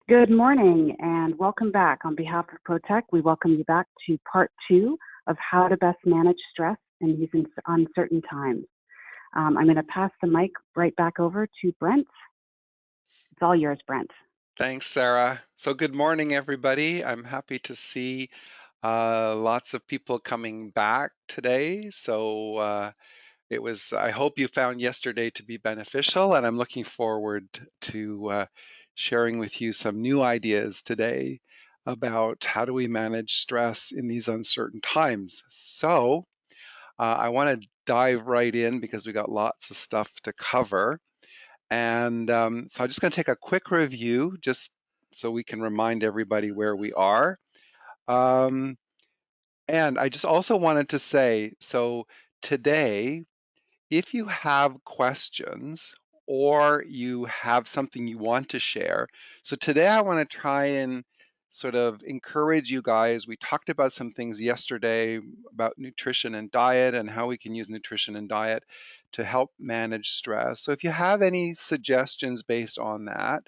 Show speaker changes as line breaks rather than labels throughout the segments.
Good morning and welcome back. On behalf of ProTech, we welcome you back to part 2 of how to best manage stress in these uncertain times. I'm going to pass the mic right back over to Brent. It's all yours, Brent.
Thanks, Sarah. So good morning, everybody. I'm happy to see lots of people coming back today. So I hope you found yesterday to be beneficial, and I'm looking forward to sharing with you some new ideas today about how do we manage stress in these uncertain times. So I want to dive right in because we got lots of stuff to cover. And so I'm just going to take a quick review just so we can remind everybody where we are. Um, and I just also wanted to say, so today, if you have questions or you have something you want to share, so today I want to try and sort of encourage you guys. We talked about some things yesterday about nutrition and diet and how we can use nutrition and diet to help manage stress. So if you have any suggestions based on that,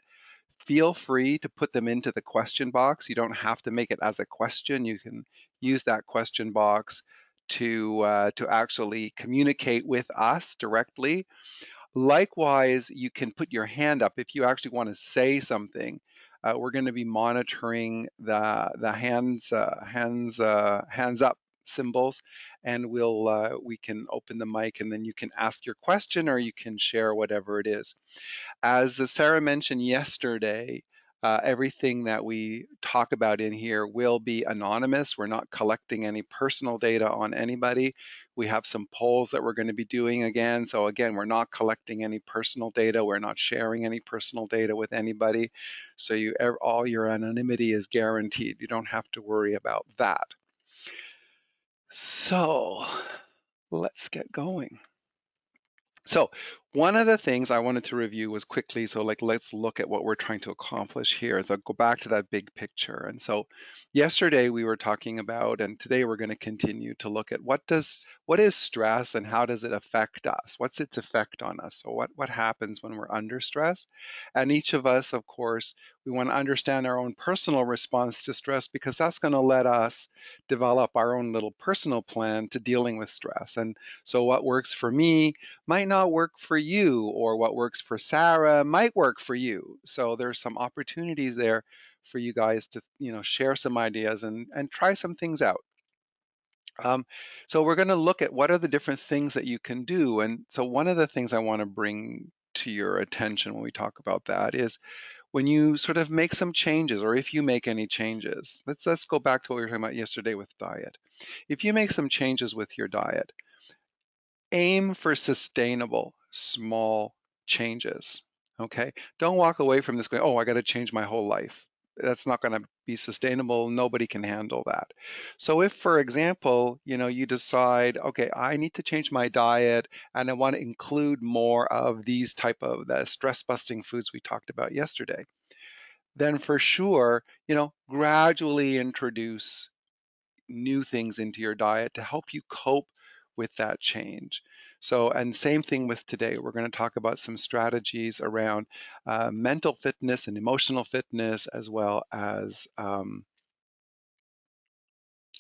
feel free to put them into the question box. You don't have to make it as a question. You can use that question box to actually communicate with us directly. Likewise, you can put your hand up if you actually want to say something. We're going to be monitoring the hands up symbols, and we can open the mic, and then you can ask your question or you can share whatever it is. As Sarah mentioned yesterday, everything that we talk about in here will be anonymous. We're not collecting any personal data on anybody. We have some polls that we're going to be doing again. So again, we're not collecting any personal data. We're not sharing any personal data with anybody. So all your anonymity is guaranteed. You don't have to worry about that. So let's get going. So one of the things I wanted to review was quickly, so let's look at what we're trying to accomplish here. I'll go back to that big picture. And so yesterday we were talking about, and today we're going to continue to look at what is stress and how does it affect us? What's its effect on us? So what happens when we're under stress? And each of us, of course, we want to understand our own personal response to stress because that's going to let us develop our own little personal plan to dealing with stress. And so what works for me might not work for you, or what works for Sarah might work for you. So there's some opportunities there for you guys to share some ideas and try some things out. So we're going to look at what are the different things that you can do. And so one of the things I want to bring to your attention when we talk about that is when you sort of make some changes, or if you make any changes. Let's go back to what we were talking about yesterday with diet. If you make some changes with your diet, aim for sustainable, small changes. Okay? Don't walk away from this going, oh, I got to change my whole life. That's not going to be sustainable. Nobody can handle that. So if, for example, you decide, okay, I need to change my diet and I want to include more of these type of the stress busting foods we talked about yesterday, then for sure, gradually introduce new things into your diet to help you cope with that change. So, and same thing with today. We're going to talk about some strategies around mental fitness and emotional fitness, as well as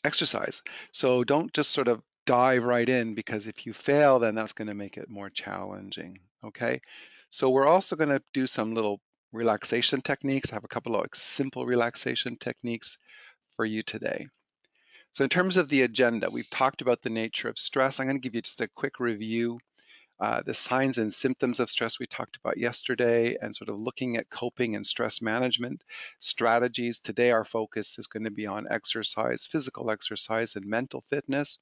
exercise. So don't just sort of dive right in, because if you fail, then that's going to make it more challenging. Okay. So we're also going to do some little relaxation techniques. I have a couple of simple relaxation techniques for you today. So in terms of the agenda, we've talked about the nature of stress. I'm going to give you just a quick review. The signs and symptoms of stress we talked about yesterday, and sort of looking at coping and stress management strategies. Today our focus is going to be on exercise, physical exercise, and mental fitness.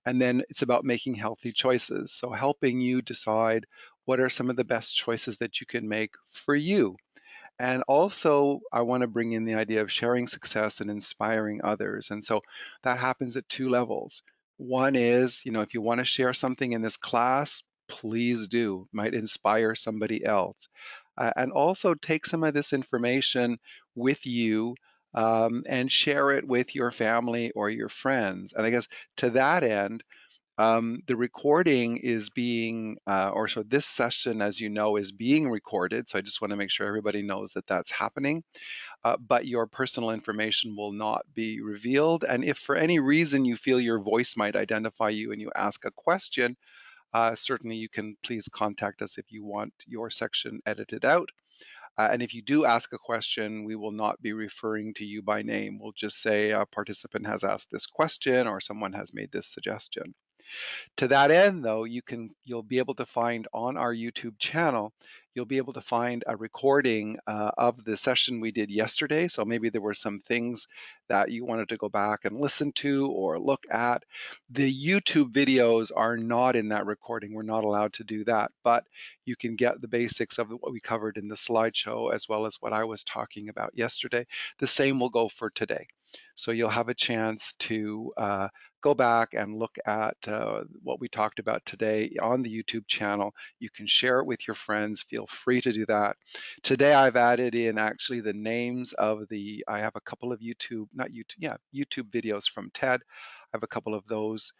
And then it's about making healthy choices. So helping you decide what are some of the best choices that you can make for you. And also, I want to bring in the idea of sharing success and inspiring others. And so that happens at two levels. One is, if you want to share something in this class, please do. It might inspire somebody else. And also take some of this information with you and share it with your family or your friends. And I guess to that end, The recording is being, so this session, as you know, is being recorded. So I just want to make sure everybody knows that that's happening. But your personal information will not be revealed. And if for any reason you feel your voice might identify you and you ask a question, certainly you can please contact us if you want your section edited out. And if you do ask a question, we will not be referring to you by name. We'll just say a participant has asked this question or someone has made this suggestion. To that end, though, you'll be able to find on our YouTube channel, you'll be able to find a recording of the session we did yesterday. So maybe there were some things that you wanted to go back and listen to or look at. The YouTube videos are not in that recording. We're not allowed to do that, but you can get the basics of what we covered in the slideshow as well as what I was talking about yesterday. The same will go for today. So you'll have a chance to go back and look at what we talked about today on the YouTube channel. You can share it with your friends. Feel free to do that. Today I've added in actually the names of I have a couple of YouTube videos from TED. I have a couple of those.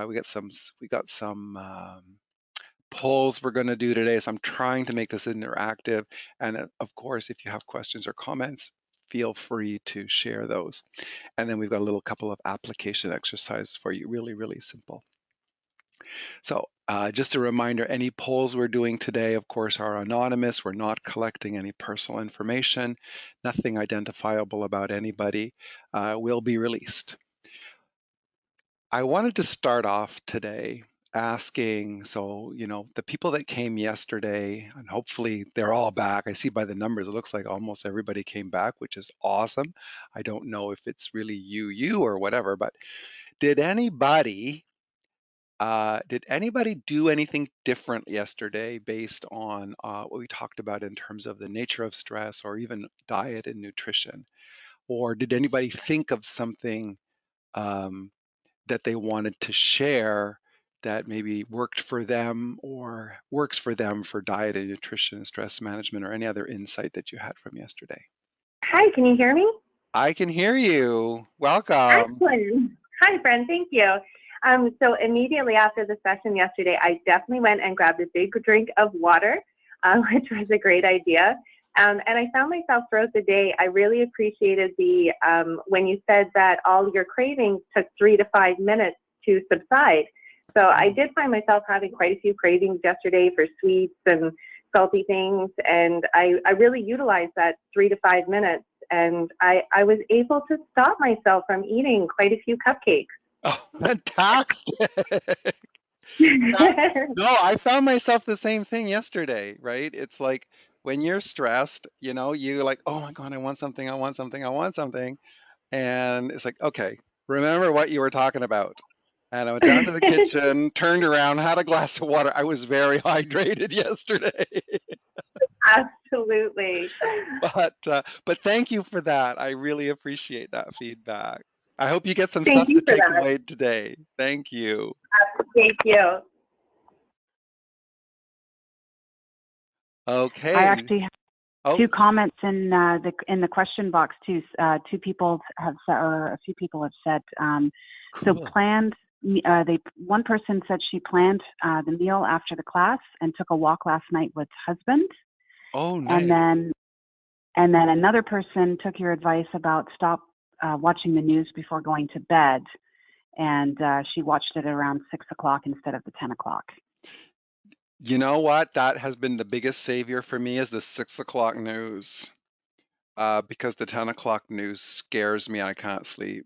We got some polls we're going to do today. So I'm trying to make this interactive. And of course, if you have questions or comments, feel free to share those. And then we've got a little couple of application exercises for you, really, really simple. So just a reminder, any polls we're doing today, of course, are anonymous. We're not collecting any personal information. Nothing identifiable about anybody will be released. I wanted to start off today asking, the people that came yesterday, and hopefully they're all back. I see by the numbers, it looks like almost everybody came back, which is awesome. I don't know if it's really you or whatever, but did anybody do anything different yesterday based on what we talked about in terms of the nature of stress or even diet and nutrition? Or did anybody think of something that they wanted to share that maybe worked for them or works for them for diet and nutrition, stress management, or any other insight that you had from yesterday?
Hi, can you hear me?
I can hear you. Welcome.
Excellent. Hi, friend. Thank you. So immediately after the session yesterday, I definitely went and grabbed a big drink of water, which was a great idea. And I found myself throughout the day, I really appreciated when you said that all your cravings took 3 to 5 minutes to subside. So I did find myself having quite a few cravings yesterday for sweets and salty things. And I really utilized that 3 to 5 minutes. And I was able to stop myself from eating quite a few cupcakes.
Oh, fantastic. No, I found myself the same thing yesterday, right? It's like when you're stressed, you're like, oh my God, I want something, I want something, I want something. And it's like, okay, remember what you were talking about. And I went down to the kitchen, turned around, had a glass of water. I was very hydrated yesterday.
Absolutely.
But thank you for that. I really appreciate that feedback. I hope you get some
Thank
stuff
you
to
for
take
that.
away today. Thank you.
Thank you.
Okay.
I actually have two
Oh,
comments in the question box too. A few people have said so
cool.
planned. One person said she planned the meal after the class and took a walk last night with husband,
Oh, nice.
and then another person took your advice about stop watching the news before going to bed, and she watched it around 6 o'clock instead of the 10 o'clock.
You know what? That has been the biggest savior for me is the 6 o'clock news. Because the 10 o'clock news scares me. I can't sleep.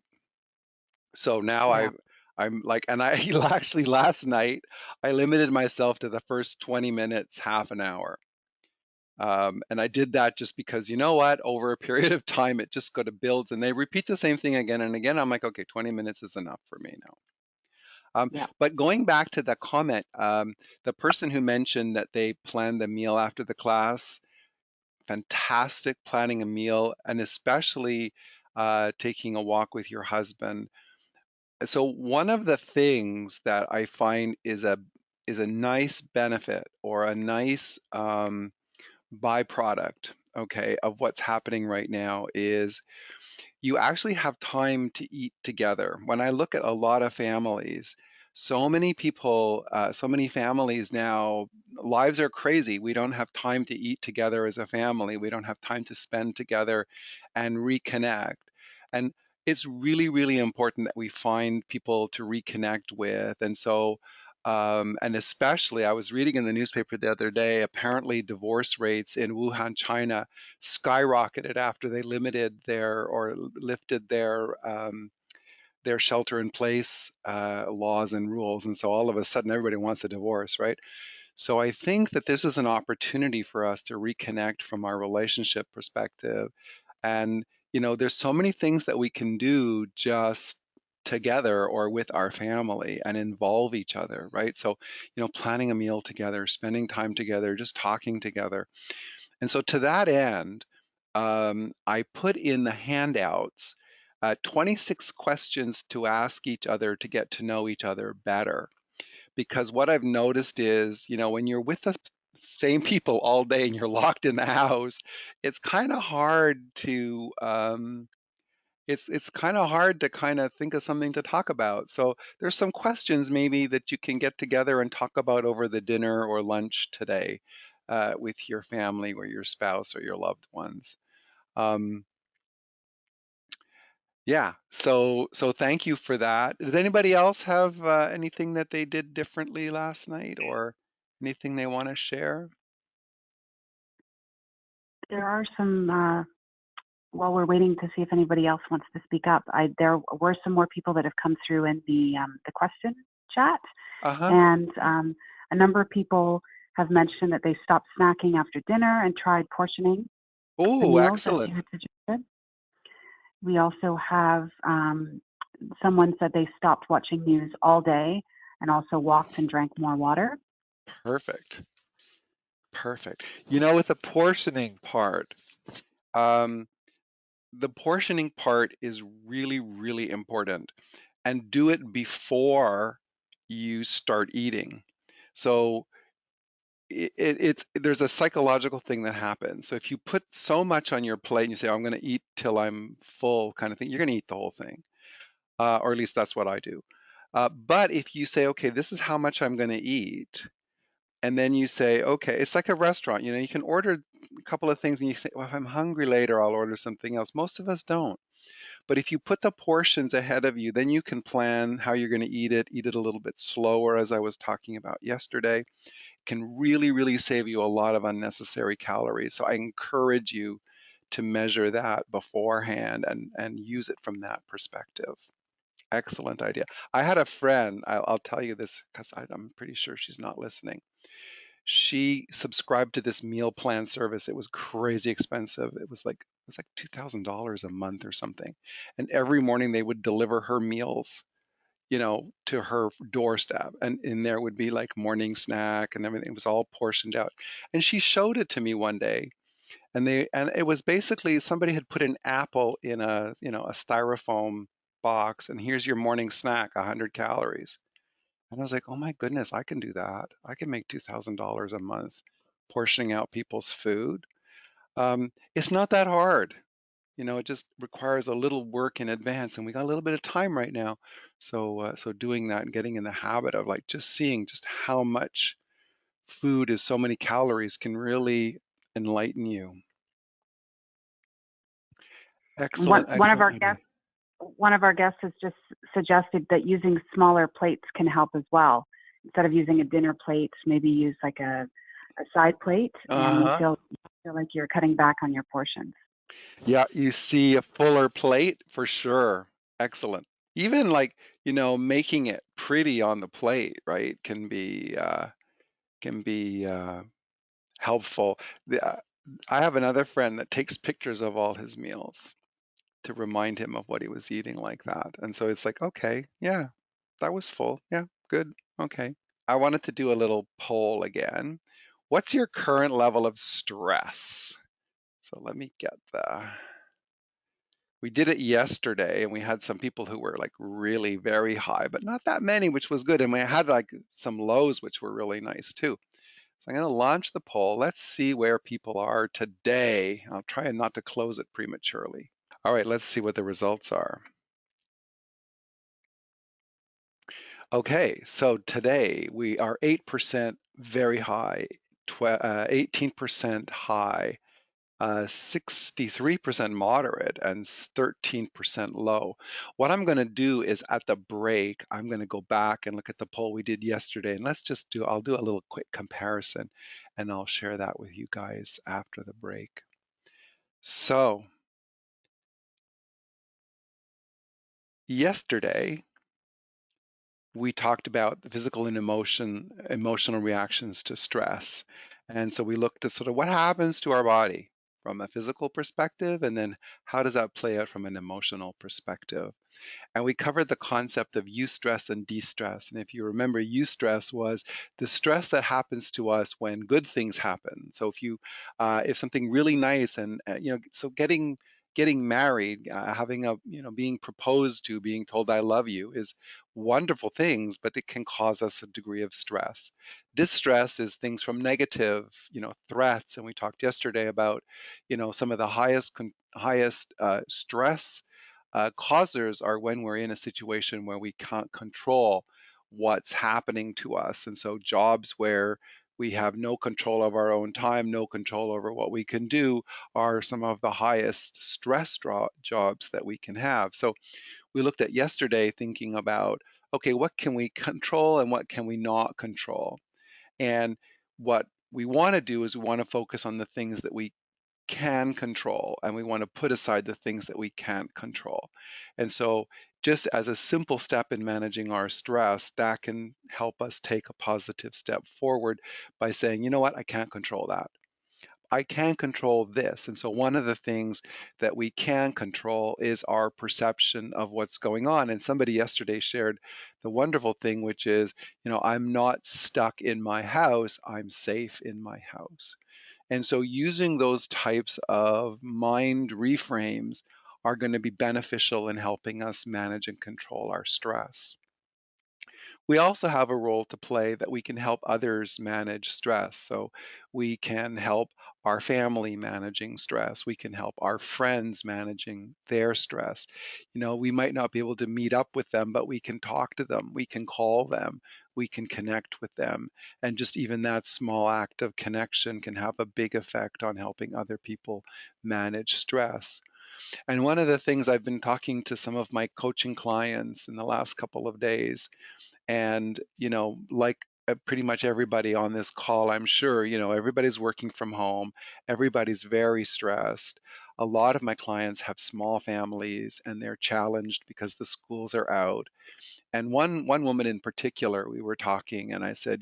So now
Yeah.
I'm like, and I actually last night I limited myself to the first 20 minutes, half an hour. And I did that just because you know what? Over a period of time, it just got to build, and they repeat the same thing again and again. I'm like, okay, 20 minutes is enough for me now.
Yeah.
But going back to the comment, the person who mentioned that they planned the meal after the class, fantastic planning a meal, and especially taking a walk with your husband. So one of the things that I find is a nice benefit or a nice byproduct, okay, of what's happening right now is you actually have time to eat together. When I look at a lot of families, So many people, so many families now, lives are crazy. We don't have time to eat together as a family. We don't have time to spend together and reconnect. And it's really, really important that we find people to reconnect with. And so, and especially, I was reading in the newspaper the other day, apparently divorce rates in Wuhan, China skyrocketed after they limited their or lifted their shelter in place laws and rules. And so all of a sudden, everybody wants a divorce, right? So I think that this is an opportunity for us to reconnect from our relationship perspective. And, there's so many things that we can do just together or with our family and involve each other, right? So, planning a meal together, spending time together, just talking together. And so to that end, I put in the handouts 26 questions to ask each other to get to know each other better. Because what I've noticed is, when you're with the same people all day and you're locked in the house, it's kind of hard to it's kind of hard to kind of think of something to talk about. So there's some questions maybe that you can get together and talk about over the dinner or lunch today with your family or your spouse or your loved ones. Um, yeah, so thank you for that. Does anybody else have anything that they did differently last night or anything they want to share?
There are some, while we're waiting to see if anybody else wants to speak up, there were some more people that have come through in the question chat,
Uh-huh.
and a number of people have mentioned that they stopped snacking after dinner and tried portioning the
Oh,
meals that you
excellent.
had suggested. We also have someone said they stopped watching news all day and also walked and drank more water.
Perfect. Perfect. With the portioning part, um, the portioning part is really, really important. And do it before you start eating. So there's a psychological thing that happens. So if you put so much on your plate and you say, "Oh, I'm going to eat till I'm full," kind of thing, you're going to eat the whole thing, or at least that's what I do. But if you say, "Okay, this is how much I'm going to eat," and then you say, "Okay," it's like a restaurant. You can order a couple of things and you say, "Well, if I'm hungry later, I'll order something else." Most of us don't. But if you put the portions ahead of you, then you can plan how you're going to eat it a little bit slower, as I was talking about yesterday. It can really, really save you a lot of unnecessary calories. So I encourage you to measure that beforehand and use it from that perspective. Excellent idea. I had a friend, I'll tell you this because I'm pretty sure she's not listening. She subscribed to this meal plan service. It was crazy expensive. It was like $2,000 a month or something. And every morning they would deliver her meals, to her doorstep. And in there would be like morning snack and everything. It was all portioned out. And she showed it to me one day. And it was basically somebody had put an apple in a styrofoam box, and here's your morning snack, 100 calories. And I was like, oh my goodness, I can do that. I can make $2,000 a month portioning out people's food. It's not that hard. It just requires a little work in advance, and we got a little bit of time right now. So doing that and getting in the habit of like just seeing just how much food is so many calories can really enlighten you.
One
Excellent,
one of
excellent
our
idea.
guests one of our guests has just suggested that using smaller plates can help as well. Instead of using a dinner plate, maybe use like a side plate, and
Uh-huh.
feel like you're cutting back on your portions.
Yeah, you see a fuller plate for sure. Excellent. Even like, making it pretty on the plate, right, can be helpful. I have another friend that takes pictures of all his meals to remind him of what he was eating like that. And so it's like, okay, yeah, that was full. Yeah, good. Okay. I wanted to do a little poll again. What's your current level of stress? So let me get we did it yesterday and we had some people who were like really very high, but not that many, which was good. And we had like some lows, which were really nice too. So I'm going to launch the poll. Let's see where people are today. I'll try not to close it prematurely. All right, let's see what the results are. Okay, so today we are 8% very high, 18% high, 63% moderate, and 13% low. What I'm going to do is at the break, I'm going to go back and look at the poll we did yesterday, and I'll do a little quick comparison, and I'll share that with you guys after the break. So yesterday, we talked about the physical and emotional reactions to stress. And so we looked at sort of what happens to our body from a physical perspective, and then how does that play out from an emotional perspective. And we covered the concept of eustress and de-stress. And if you remember, eustress was the stress that happens to us when good things happen. So if something really nice and so getting married, having being proposed to, being told I love you is wonderful things, but it can cause us a degree of stress. Distress is things from negative, threats. And we talked yesterday about, some of the highest stress causers are when we're in a situation where we can't control what's happening to us. And so jobs where we have no control of our own time, no control over what we can do, are some of the highest stress jobs that we can have. So we looked at yesterday thinking about, okay, what can we control and what can we not control? And what we want to do is we want to focus on the things that we can control, and we want to put aside the things that we can't control. And so just as a simple step in managing our stress, that can help us take a positive step forward by saying, you know what, I can't control that. I can control this. And so one of the things that we can control is our perception of what's going on. And somebody yesterday shared the wonderful thing, which is, I'm not stuck in my house, I'm safe in my house. And so using those types of mind reframes are going to be beneficial in helping us manage and control our stress. We also have a role to play that we can help others manage stress. So we can help our family managing stress. We can help our friends managing their stress. We might not be able to meet up with them, but we can talk to them. We can call them. We can connect with them. And just even that small act of connection can have a big effect on helping other people manage stress. And one of the things I've been talking to some of my coaching clients in the last couple of days, and, like pretty much everybody on this call, I'm sure, everybody's working from home. Everybody's very stressed. A lot of my clients have small families and they're challenged because the schools are out. And one woman in particular, we were talking and I said,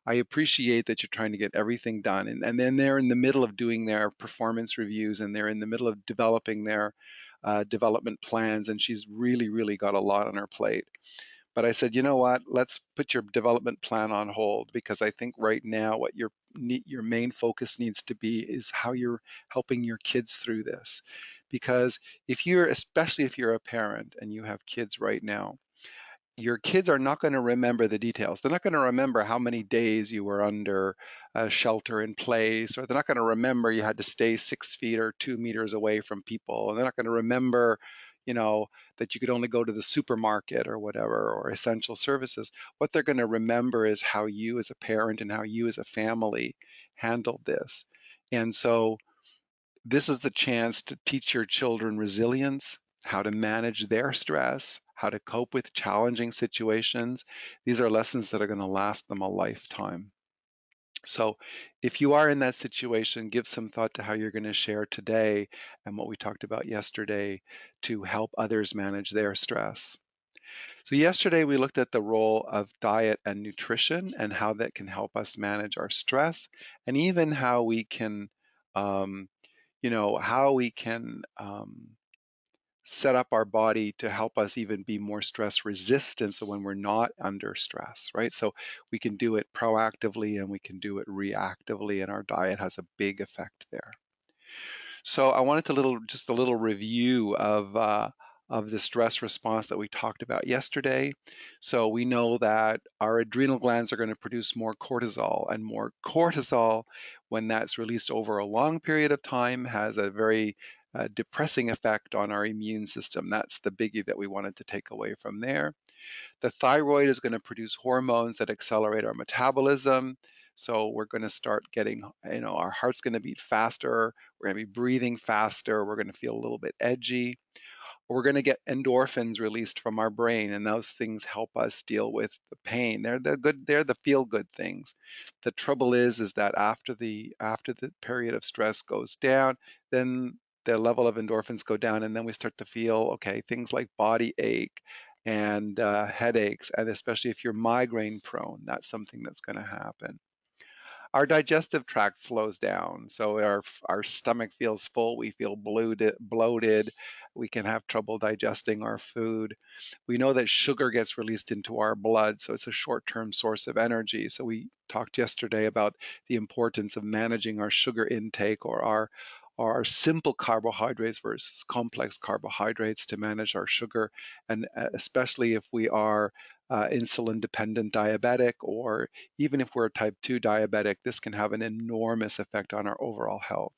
I appreciate that you're trying to get everything done. And then they're in the middle of doing their performance reviews and they're in the middle of developing their development plans. And she's really, really got a lot on her plate. But I said, you know what? Let's put your development plan on hold, because I think right now what your main focus needs to be is how you're helping your kids through this. Because especially if you're a parent and you have kids right now, your kids are not going to remember the details. They're not going to remember how many days you were under shelter in place, or they're not going to remember you had to stay 6 feet or 2 meters away from people. And they're not going to remember, that you could only go to the supermarket or whatever, or essential services. What they're going to remember is how you as a parent and how you as a family handled this. And so this is the chance to teach your children resilience, how to manage their stress, how to cope with challenging situations. These are lessons that are going to last them a lifetime. So if you are in that situation, give some thought to how you're going to share today and what we talked about yesterday to help others manage their stress. So yesterday we looked at the role of diet and nutrition and how that can help us manage our stress, and even how we can set up our body to help us even be more stress resistant, so when we're not under stress, right? So we can do it proactively and we can do it reactively, and our diet has a big effect there. So I wanted just a little review of the stress response that we talked about yesterday. So we know that our adrenal glands are going to produce more cortisol, and more cortisol, when that's released over a long period of time, has a very depressing effect on our immune system. That's the biggie that we wanted to take away from there. The thyroid is going to produce hormones that accelerate our metabolism. So we're going to start getting, our heart's going to beat faster. We're going to be breathing faster. We're going to feel a little bit edgy. We're going to get endorphins released from our brain, and those things help us deal with the pain. They're the feel-good things. The trouble is that after the period of stress goes down, then the level of endorphins go down, and then we start to feel things like body ache and headaches, and especially if you're migraine prone, that's something that's going to happen. Our digestive tract slows down, so our stomach feels full, we feel bloated, we can have trouble digesting our food. We know that sugar gets released into our blood, so it's a short-term source of energy. So we talked yesterday about the importance of managing our sugar intake, or our simple carbohydrates versus complex carbohydrates, to manage our sugar, and especially if we are insulin dependent diabetic, or even if we're type 2 diabetic, this can have an enormous effect on our overall health.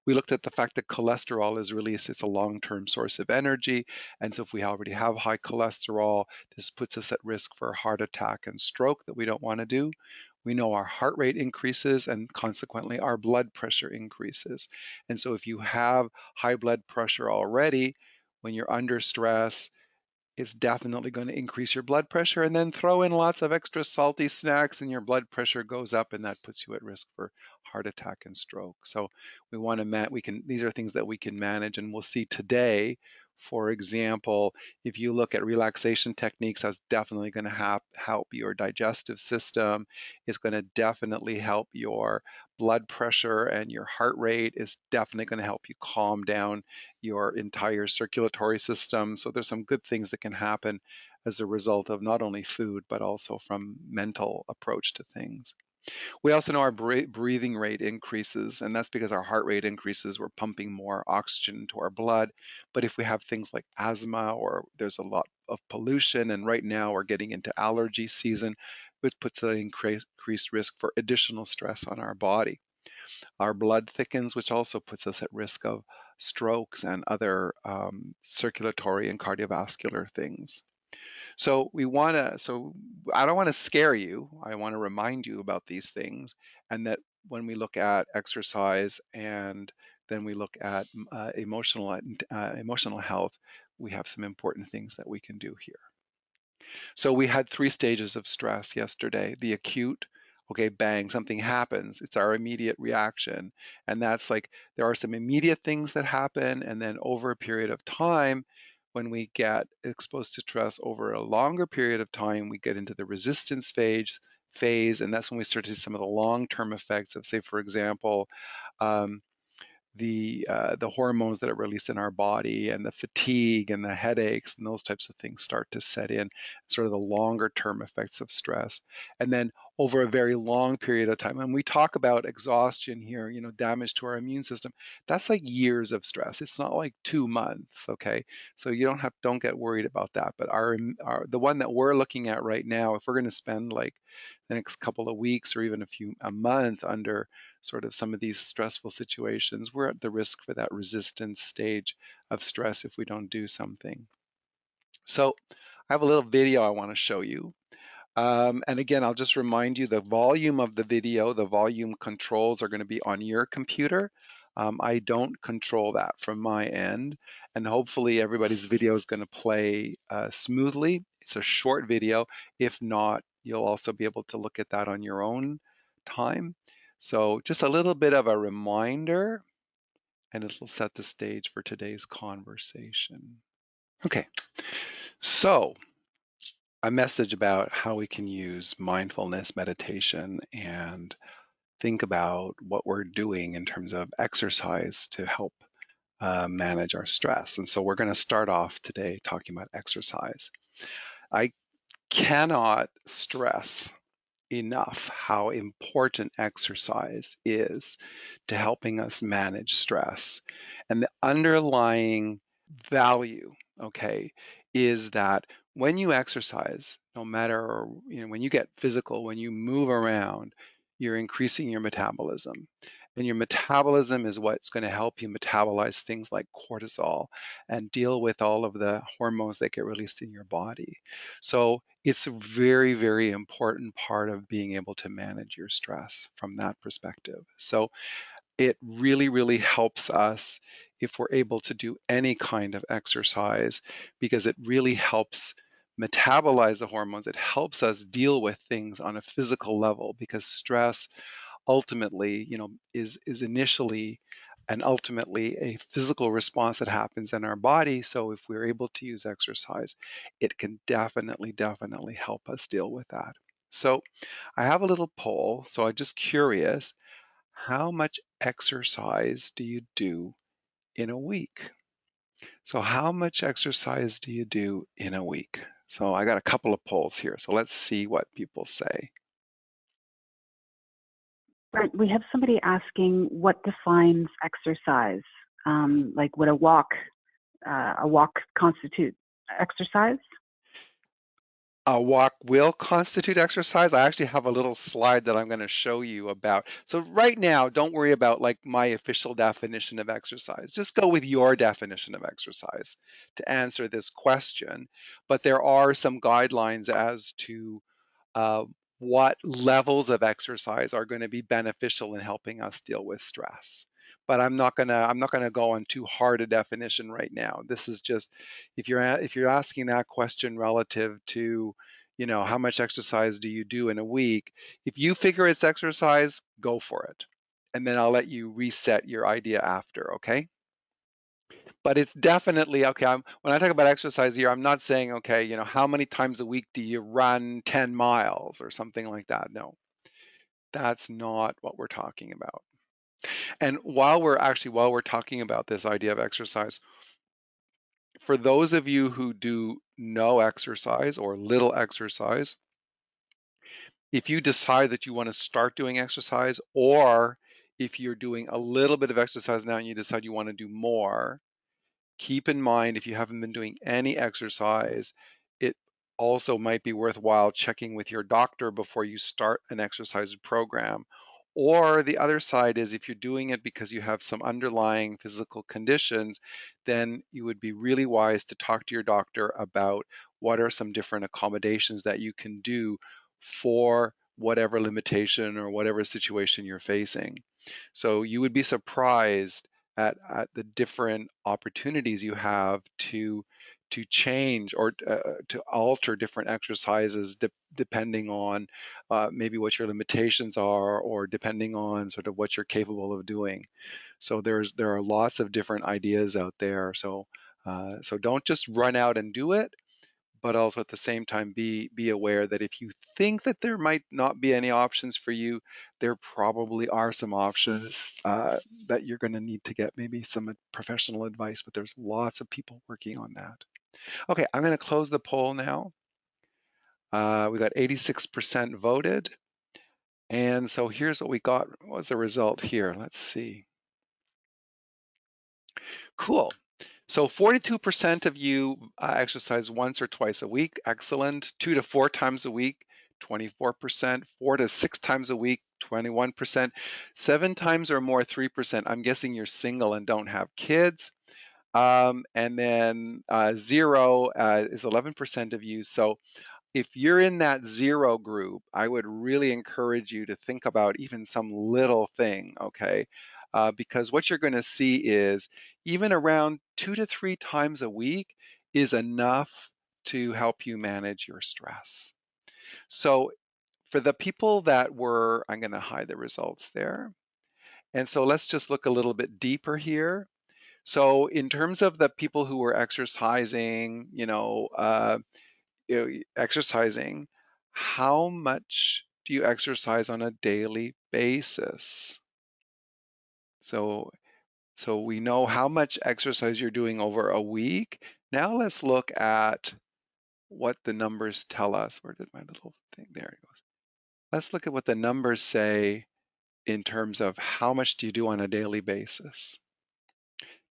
We looked at the fact that cholesterol is released. It's a long-term source of energy, and so if we already have high cholesterol, this puts us at risk for heart attack and stroke that we don't want to do. We know our heart rate increases, and consequently our blood pressure increases. And so if you have high blood pressure already, when you're under stress, it's definitely going to increase your blood pressure, and then throw in lots of extra salty snacks and your blood pressure goes up, and that puts you at risk for heart attack and stroke. So we want to these are things that we can manage, and we'll see today. For example, if you look at relaxation techniques, that's definitely going to help your digestive system. It's going to definitely help your blood pressure, and your heart rate is definitely going to help you calm down your entire circulatory system. So there's some good things that can happen as a result of not only food, but also from mental approach to things. We also know our breathing rate increases, and that's because our heart rate increases. We're pumping more oxygen to our blood. But if we have things like asthma, or there's a lot of pollution, and right now we're getting into allergy season, which puts an increased risk for additional stress on our body. Our blood thickens, which also puts us at risk of strokes and other circulatory and cardiovascular things. So I don't want to scare you. I want to remind you about these things, and that when we look at exercise, and then we look at emotional health, we have some important things that we can do here. So we had 3 stages of stress yesterday. The acute, bang, something happens. It's our immediate reaction. And that's like, there are some immediate things that happen, and then over a period of time, when we get exposed to stress over a longer period of time, we get into the resistance phase, and that's when we start to see some of the long-term effects of, say, for example, the hormones that are released in our body, and the fatigue and the headaches and those types of things start to set in, sort of the longer term effects of stress. And then over a very long period of time, and we talk about exhaustion here, damage to our immune system, that's like years of stress. It's not like 2 months, okay? So you don't get worried about that. But the one that we're looking at right now, if we're going to spend like the next couple of weeks or even a month under sort of some of these stressful situations, we're at the risk for that resistance stage of stress if we don't do something. So I have a little video I want to show you. And again, I'll just remind you, the volume of the video, the volume controls are going to be on your computer. I don't control that from my end, and hopefully everybody's video is going to play smoothly. It's a short video. If not, you'll also be able to look at that on your own time. So just a little bit of a reminder, and it'll set the stage for today's conversation. Okay, so a message about how we can use mindfulness meditation and think about what we're doing in terms of exercise to help manage our stress. And so we're going to start off today talking about exercise. I cannot stress enough how important exercise is to helping us manage stress. And the underlying value, is that when you exercise, no matter, when you get physical, when you move around, you're increasing your metabolism. And your metabolism is what's going to help you metabolize things like cortisol and deal with all of the hormones that get released in your body. So it's a very, very important part of being able to manage your stress from that perspective. So it really, really helps us if we're able to do any kind of exercise, because it really helps metabolize the hormones. It helps us deal with things on a physical level, because stress ultimately, is initially and ultimately a physical response that happens in our body. So if we're able to use exercise, it can definitely, definitely help us deal with that. So I have a little poll. So I'm just curious, how much exercise do you do in a week? So how much exercise do you do in a week? So I got a couple of polls here. So let's see what people say.
Right. We have somebody asking what defines exercise. Like, would a walk constitute exercise?
A walk will constitute exercise. I actually have a little slide that I'm going to show you about. So right now, don't worry about like my official definition of exercise. Just go with your definition of exercise to answer this question. But there are some guidelines as to uh, what levels of exercise are going to be beneficial in helping us deal with stress. But I'm not gonna go on too hard a definition right now. This is just, if you're asking that question relative to, how much exercise do you do in a week? If you figure it's exercise, go for it, and then I'll let you reset your idea after. Okay? But it's definitely okay. When I talk about exercise here, I'm not saying, okay, how many times a week do you run 10 miles or something like that? No, that's not what we're talking about. And while we're talking about this idea of exercise, for those of you who do no exercise or little exercise, if you decide that you want to start doing exercise, or if you're doing a little bit of exercise now and you decide you want to do more, keep in mind, if you haven't been doing any exercise, it also might be worthwhile checking with your doctor before you start an exercise program. Or the other side is, if you're doing it because you have some underlying physical conditions, then you would be really wise to talk to your doctor about what are some different accommodations that you can do for whatever limitation or whatever situation you're facing. So you would be surprised at the different opportunities you have to change or to alter different exercises depending on maybe what your limitations are, or depending on sort of what you're capable of doing. So there are lots of different ideas out there. So don't just run out and do it, but also at the same time be aware that if you think that there might not be any options for you, there probably are some options that you're going to need to get maybe some professional advice, but there's lots of people working on that. Okay, I'm going to close the poll now. We got 86% voted. And so here's what we got. What was the result here? Let's see. Cool. So 42% of you exercise once or twice a week. Excellent. 2 to 4 times a week, 24%. 4 to 6 times a week, 21%. 7 times or more, 3%. I'm guessing you're single and don't have kids. And then 0 is 11% of you. So if you're in that 0 group, I would really encourage you to think about even some little thing, okay? Because what you're going to see is even around 2 to 3 times a week is enough to help you manage your stress. So for the people that were, I'm going to hide the results there. And so let's just look a little bit deeper here. So in terms of the people who were exercising, exercising, how much do you exercise on a daily basis? So, so we know how much exercise you're doing over a week. Now let's look at what the numbers tell us. Where did my little thing? There it goes. Let's look at what the numbers say in terms of how much do you do on a daily basis.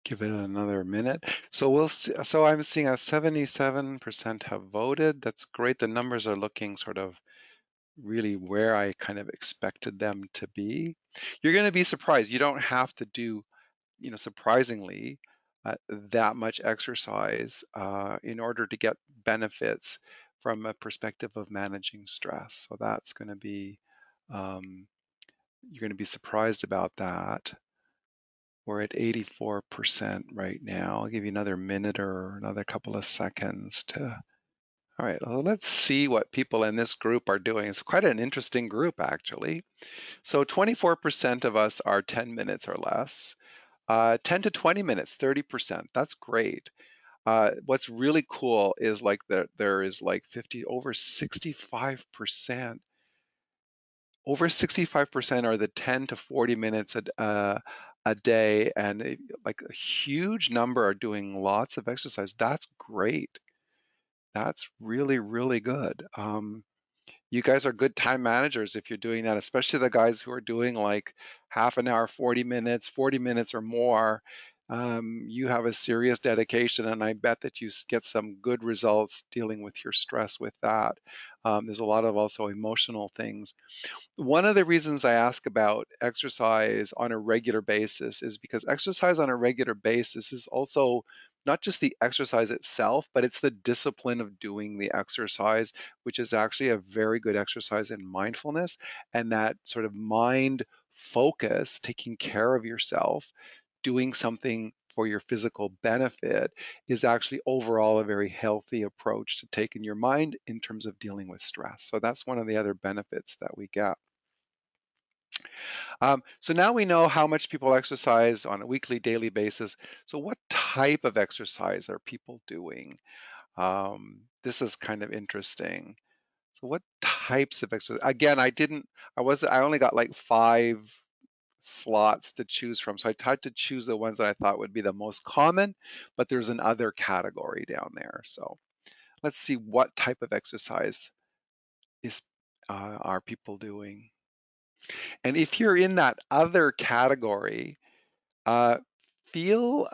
Give it another minute. So we'll see. So I'm seeing a 77% have voted. That's great. The numbers are looking sort of really where I kind of expected them to be. You're going to be surprised. You don't have to do, surprisingly, that much exercise in order to get benefits from a perspective of managing stress. So that's going to be, you're going to be surprised about that. We're at 84% right now. I'll give you another minute or another couple of seconds to. All right, well, let's see what people in this group are doing. It's quite an interesting group, actually. So 24% of us are 10 minutes or less. 10 to 20 minutes, 30%. That's great. What's really cool is like there is like 50, over 65%. Over 65% are the 10 to 40 minutes a day, and like a huge number are doing lots of exercise. That's great. That's really, really good. You guys are good time managers if you're doing that, especially the guys who are doing like half an hour, 40 minutes or more. You have a serious dedication, and I bet that you get some good results dealing with your stress with that. There's a lot of also emotional things. One of the reasons I ask about exercise on a regular basis is because exercise on a regular basis is also not just the exercise itself, but it's the discipline of doing the exercise, which is actually a very good exercise in mindfulness. And that sort of mind focus, taking care of yourself, doing something for your physical benefit is actually overall a very healthy approach to take in your mind in terms of dealing with stress. So that's one of the other benefits that we get. So now we know how much people exercise on a weekly, daily basis. So what type of exercise are people doing? This is kind of interesting. So what types of exercise? Again, I only got like 5 slots to choose from. So I tried to choose the ones that I thought would be the most common, but there's an other category down there. So let's see what type of exercise are people doing. And if you're in that other category, uh, feel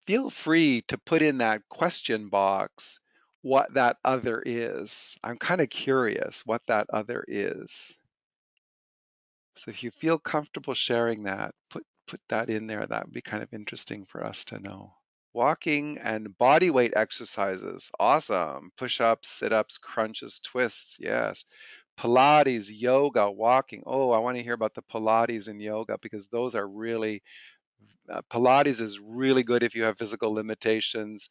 feel free to put in that question box what that other is. I'm kind of curious what that other is. So if you feel comfortable sharing that, put that in there. That would be kind of interesting for us to know. Walking and body weight exercises. Awesome. Push-ups, sit-ups, crunches, twists. Yes. Pilates, yoga, walking. Oh, I want to hear about the Pilates and yoga because those are really, Pilates is really good if you have physical limitations.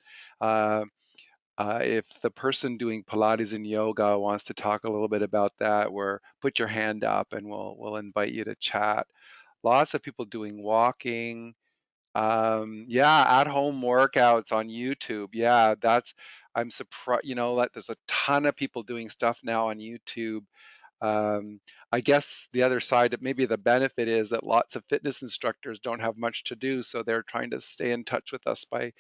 If the person doing Pilates and yoga wants to talk a little bit about that, put your hand up and we'll invite you to chat. Lots of people doing walking. Yeah, at-home workouts on YouTube. Yeah, I'm surprised, that there's a ton of people doing stuff now on YouTube. I guess the other side, maybe the benefit is that lots of fitness instructors don't have much to do, so they're trying to stay in touch with us by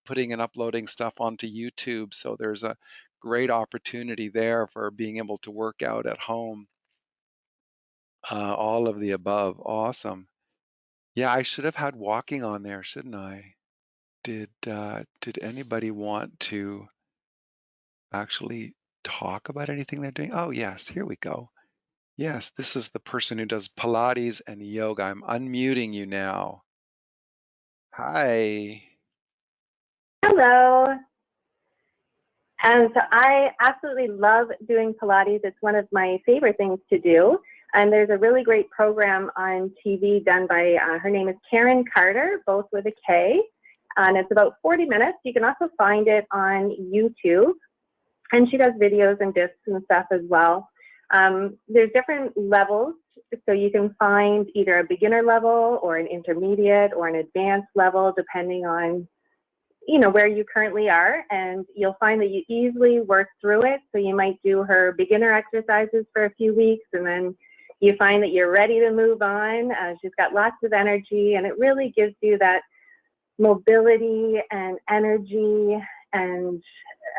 putting and uploading stuff onto YouTube. So there's a great opportunity there for being able to work out at home. All of the above. Awesome. Yeah, I should have had walking on there, shouldn't I? Did anybody want to actually talk about anything they're doing? Oh, yes, here we go. Yes, this is the person who does Pilates and yoga. I'm unmuting you now. Hi.
Hello. So I absolutely love doing Pilates. It's one of my favorite things to do. And there's a really great program on TV done by, her name is Karen Carter, both with a K. And it's about 40 minutes. You can also find it on YouTube. And she does videos and discs and stuff as well. There's different levels. So you can find either a beginner level or an intermediate or an advanced level, depending on where you currently are, and you'll find that you easily work through it. So you might do her beginner exercises for a few weeks, and then you find that you're ready to move on. She's got lots of energy, and it really gives you that mobility and energy, and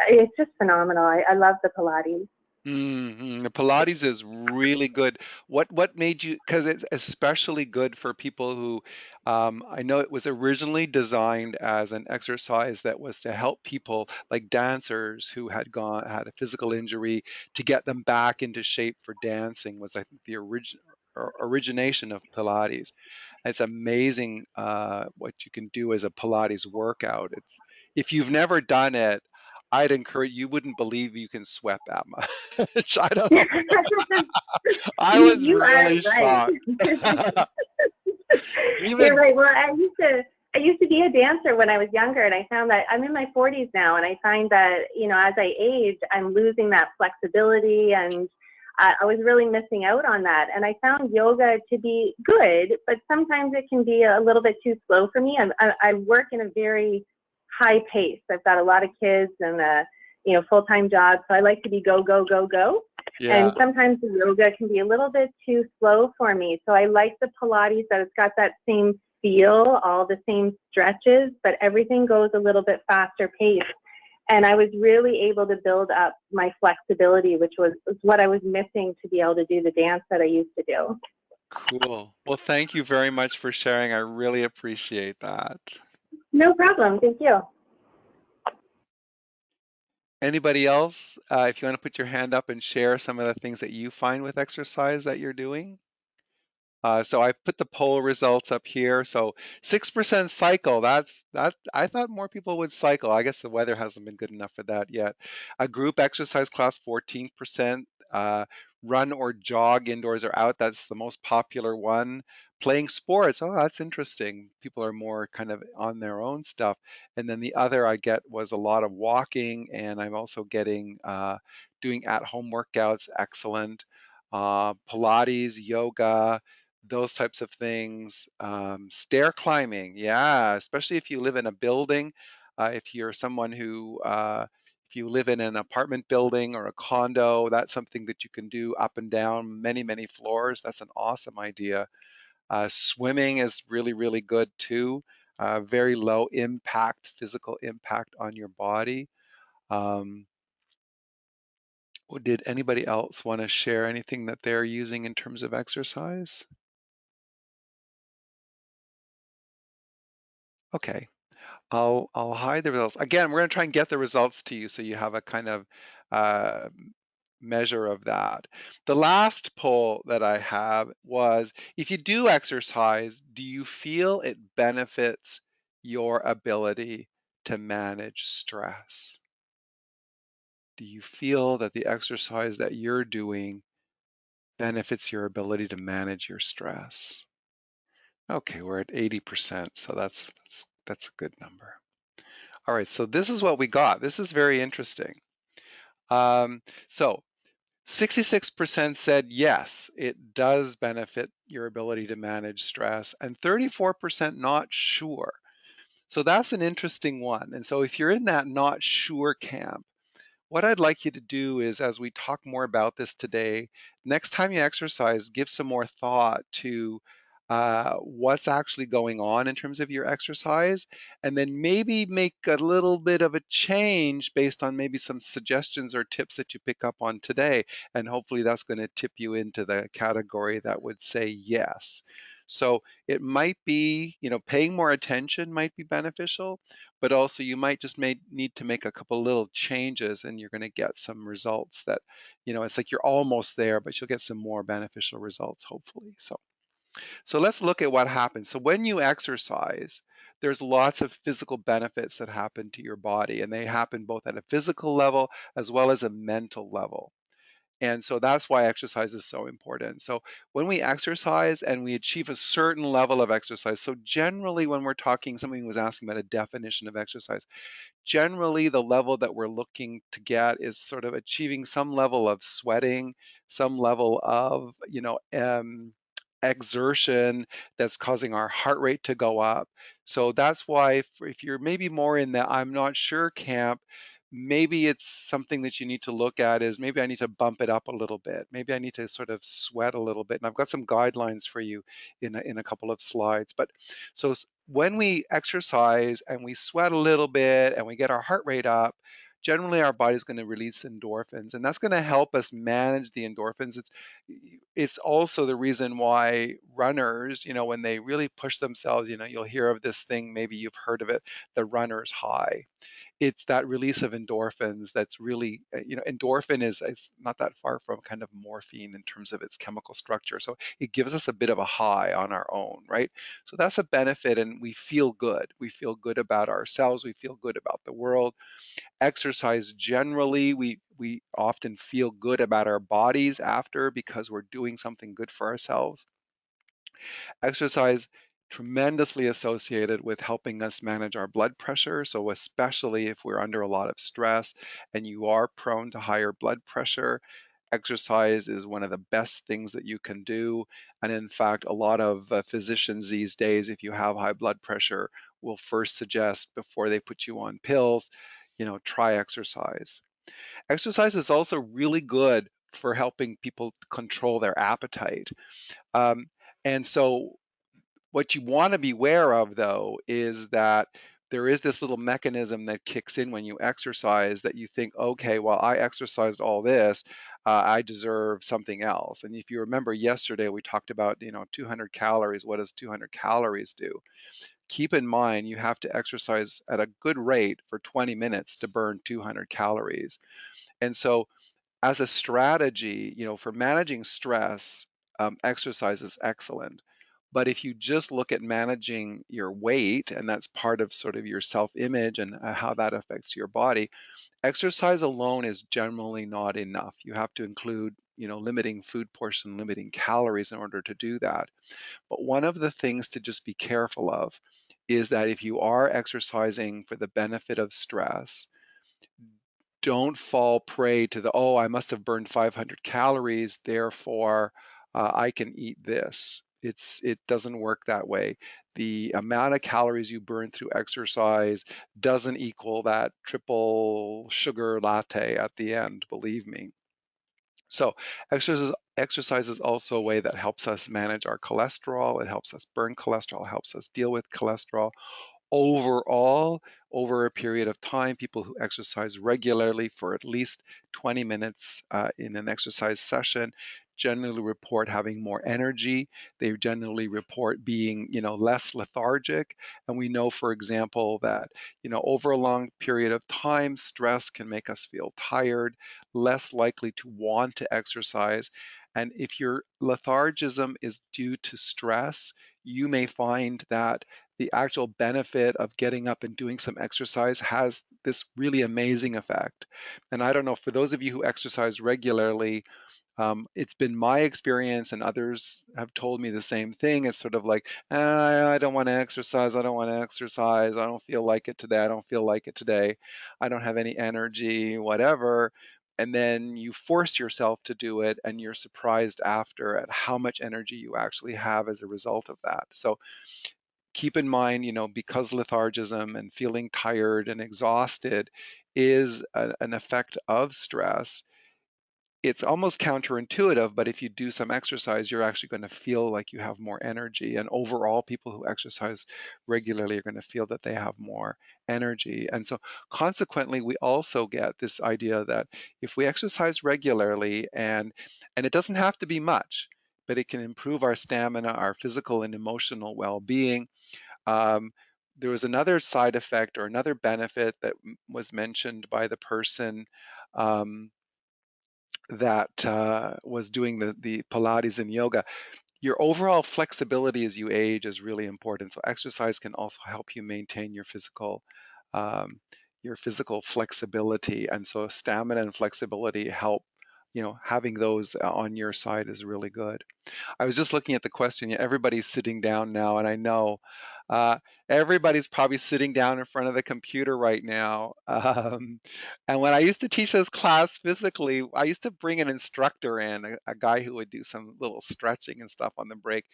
it's just phenomenal. I love the Pilates.
The Pilates is really good. What made you? Because it's especially good for people who, I know it was originally designed as an exercise that was to help people like dancers who had a physical injury to get them back into shape for dancing. Was I think the origination of Pilates. It's amazing what you can do as a Pilates workout. If you've never done it, I'd encourage you. Wouldn't believe you can sweat that much. I don't know. I was
You are
really
right.
shocked.
You're
Even
right. Well, I used to be a dancer when I was younger, and I found that I'm in my 40s now, and I find that as I age, I'm losing that flexibility, and I was really missing out on that. And I found yoga to be good, but sometimes it can be a little bit too slow for me. I work in a very high pace. I've got a lot of kids and full-time job, so I like to be go go go go. And
yeah,
sometimes the yoga can be a little bit too slow for me. So I like the Pilates that it's got that same feel, all the same stretches, but everything goes a little bit faster paced. And I was really able to build up my flexibility, which was what I was missing to be able to do the dance that I used to do.
cool. Well, thank you very much for sharing. I really appreciate that.
No problem. Thank you.
Anybody else? If you want to put your hand up and share some of the things that you find with exercise that you're doing. So I put the poll results up here. So 6% cycle. That I thought more people would cycle. I guess the weather hasn't been good enough for that yet. A group exercise class, 14%. Run or jog indoors or out. That's the most popular one. Playing sports. Oh, that's interesting. People are more kind of on their own stuff. And then the other I get was a lot of walking, and I'm also getting doing at-home workouts. Excellent. Pilates, yoga, those types of things. Stair climbing, yeah, especially if you live in a building. If you're someone who, if you live in an apartment building or a condo, that's something that you can do up and down many, many floors. That's an awesome idea. Swimming is really, really good too. Very low impact, physical impact on your body. Um, did anybody else want to share anything that they're using in terms of exercise? Okay. I'll hide the results. Again, we're going to try and get the results to you so you have a kind of uh, measure of that. The last poll that I have was, if you do exercise, do you feel it benefits your ability to manage stress? Do you feel that the exercise that you're doing benefits your ability to manage your stress? Okay, we're at 80%, so that's a good number. All right, so this is what we got. This is very interesting. So 66% said yes, it does benefit your ability to manage stress, and 34% not sure. So that's an interesting one. And so if you're in that not sure camp, what I'd like you to do is, as we talk more about this today, next time you exercise, give some more thought to what's actually going on in terms of your exercise, and then maybe make a little bit of a change based on maybe some suggestions or tips that you pick up on today. And hopefully that's going to tip you into the category that would say yes. So it might be, paying more attention might be beneficial, but also you might just need to make a couple little changes, and you're going to get some results that, it's like you're almost there, but you'll get some more beneficial results, hopefully. So let's look at what happens. So when you exercise, there's lots of physical benefits that happen to your body, and they happen both at a physical level as well as a mental level. And so that's why exercise is so important. So when we exercise and we achieve a certain level of exercise, so generally when we're talking, somebody was asking about a definition of exercise. Generally, the level that we're looking to get is sort of achieving some level of sweating, some level of, exertion that's causing our heart rate to go up. So that's why if you're maybe more in the I'm not sure camp, maybe it's something that you need to look at is maybe I need to bump it up a little bit. Maybe I need to sort of sweat a little bit. And I've got some guidelines for you in a couple of slides. But so when we exercise and we sweat a little bit and we get our heart rate up, generally our body's going to release endorphins, and that's going to help us manage the endorphins. It's also the reason why runners, when they really push themselves, you'll hear of this thing, maybe you've heard of it, the runner's high. It's that release of endorphins that's really, endorphin is not that far from kind of morphine in terms of its chemical structure. So it gives us a bit of a high on our own, right? So that's a benefit, and we feel good. We feel good about ourselves. We feel good about the world. Exercise generally, we often feel good about our bodies after because we're doing something good for ourselves. Exercise tremendously associated with helping us manage our blood pressure. So especially if we're under a lot of stress and you are prone to higher blood pressure, exercise is one of the best things that you can do. And in fact, a lot of physicians these days, if you have high blood pressure, will first suggest before they put you on pills, try exercise. Exercise is also really good for helping people control their appetite. Um, and so what you want to be aware of, though, is that there is this little mechanism that kicks in when you exercise that you think, okay, well, I exercised all this, I deserve something else. And if you remember yesterday, we talked about, 200 calories. What does 200 calories do? Keep in mind, you have to exercise at a good rate for 20 minutes to burn 200 calories. And so as a strategy, for managing stress, exercise is excellent. But if you just look at managing your weight, and that's part of sort of your self-image and how that affects your body, exercise alone is generally not enough. You have to include, limiting food portion, limiting calories in order to do that. But one of the things to just be careful of is that if you are exercising for the benefit of stress, don't fall prey to the, oh, I must have burned 500 calories, therefore I can eat this. It doesn't work that way. The amount of calories you burn through exercise doesn't equal that triple sugar latte at the end, believe me. So exercise is also a way that helps us manage our cholesterol. It helps us burn cholesterol, helps us deal with cholesterol. Overall, over a period of time, people who exercise regularly for at least 20 minutes in an exercise session generally report having more energy. They generally report being, less lethargic. And we know, for example, that, over a long period of time, stress can make us feel tired, less likely to want to exercise. And if your lethargism is due to stress, you may find that the actual benefit of getting up and doing some exercise has this really amazing effect. And I don't know, for those of you who exercise regularly, it's been my experience, and others have told me the same thing. It's sort of like, I don't want to exercise. I don't want to exercise. I don't feel like it today. I don't feel like it today. I don't have any energy, whatever. And then you force yourself to do it, and you're surprised after at how much energy you actually have as a result of that. So keep in mind, because lethargism and feeling tired and exhausted is an effect of stress, it's almost counterintuitive, but if you do some exercise, you're actually going to feel like you have more energy. And overall, people who exercise regularly are going to feel that they have more energy. And so consequently, we also get this idea that if we exercise regularly, and it doesn't have to be much, but it can improve our stamina, our physical and emotional well-being. um, there was another side effect or another benefit that was mentioned by the person um, that was doing the Pilates and yoga. Your overall flexibility as you age is really important. So exercise can also help you maintain um, your physical flexibility, and so stamina and flexibility help. Having those on your side is really good. I was just looking at the question. Yeah, everybody's sitting down now, and I know uh, everybody's probably sitting down in front of the computer right now. And when I used to teach this class physically, I used to bring an instructor in, a guy who would do some little stretching and stuff on the break.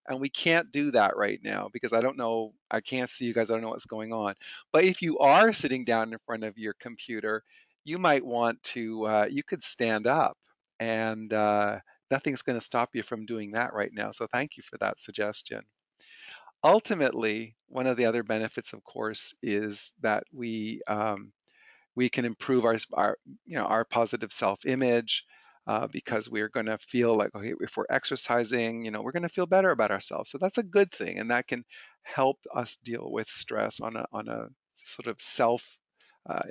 And we can't do that right now because I don't know, I can't see you guys, I don't know what's going on. But if you are sitting down in front of your computer, you might want to, you could stand up and nothing's going to stop you from doing that right now. So thank you for that suggestion. Ultimately, one of the other benefits, of course, is that We can improve our positive self-image because we're going to feel like, okay, if we're exercising, we're going to feel better about ourselves. So that's a good thing, and that can help us deal with stress on a sort of self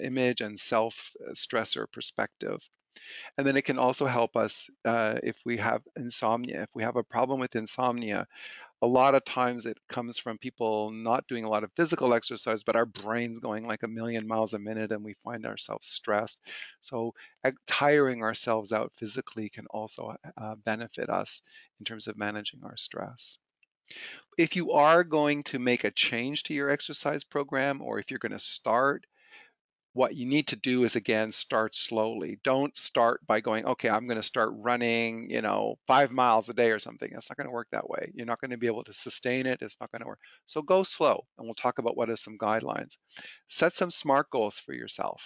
image and self stressor perspective. And then it can also help us if we have insomnia. If we have a problem with insomnia, a lot of times it comes from people not doing a lot of physical exercise, but our brain's going like a million miles a minute and we find ourselves stressed. So tiring ourselves out physically can also benefit us in terms of managing our stress. If you are going to make a change to your exercise program, or if you're going to start, what you need to do is, again, start slowly. Don't start by going, okay, I'm going to start running, 5 miles a day or something. It's not going to work that way. You're not going to be able to sustain it. It's not going to work. So go slow, and we'll talk about what are some guidelines. Set some SMART goals for yourself.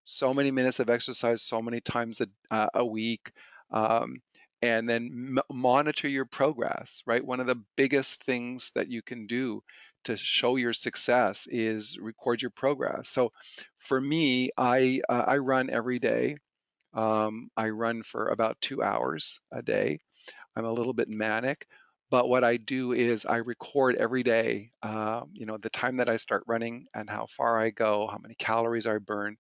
So many minutes of exercise, so many times a week, um, and then monitor your progress, right? One of the biggest things that you can do to show your success is record your progress. So for me, I run every day. I run for about 2 hours a day. I'm a little bit manic, but what I do is I record every day, the time that I start running and how far I go, how many calories I burn,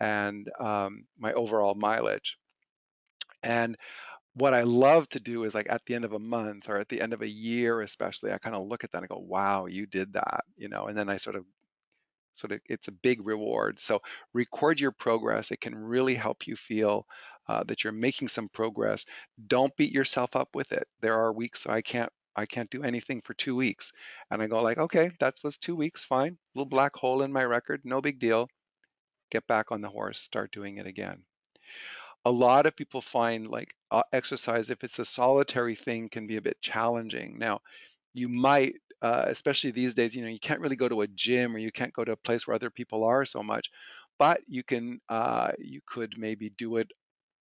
and my overall mileage. And what I love to do is, like, at the end of a month or at the end of a year, especially, I kind of look at that and go, wow, you did that, and then I sort of it's a big reward. So record your progress. It can really help you feel that you're making some progress. Don't beat yourself up with it. There are weeks I can't do anything for 2 weeks, and I go like, okay, that was 2 weeks, fine. Little black hole in my record, no big deal. Get back on the horse, start doing it again. A lot of people find, like, exercise, if it's a solitary thing, can be a bit challenging. Now, you might, especially these days, you can't really go to a gym, or you can't go to a place where other people are so much, but you could maybe do it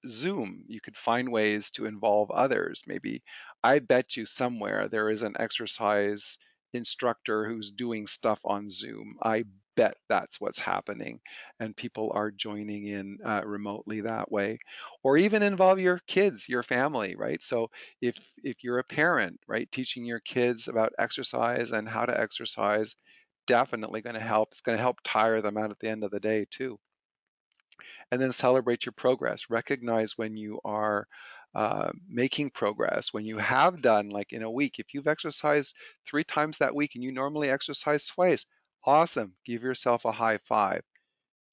Zoom. You could find ways to involve others. Maybe, I bet you somewhere there is an exercise instructor who's doing stuff on Zoom. I bet that's what's happening, and people are joining in remotely that way. Or even involve your kids, your family, right? So if you're a parent, right, teaching your kids about exercise and how to exercise, definitely going to help. It's going to help tire them out at the end of the day too. And then celebrate your progress. Recognize when you are making progress, when you have done, like in a week, if you've exercised 3 times that week and you normally exercise twice, awesome. Give yourself a high five.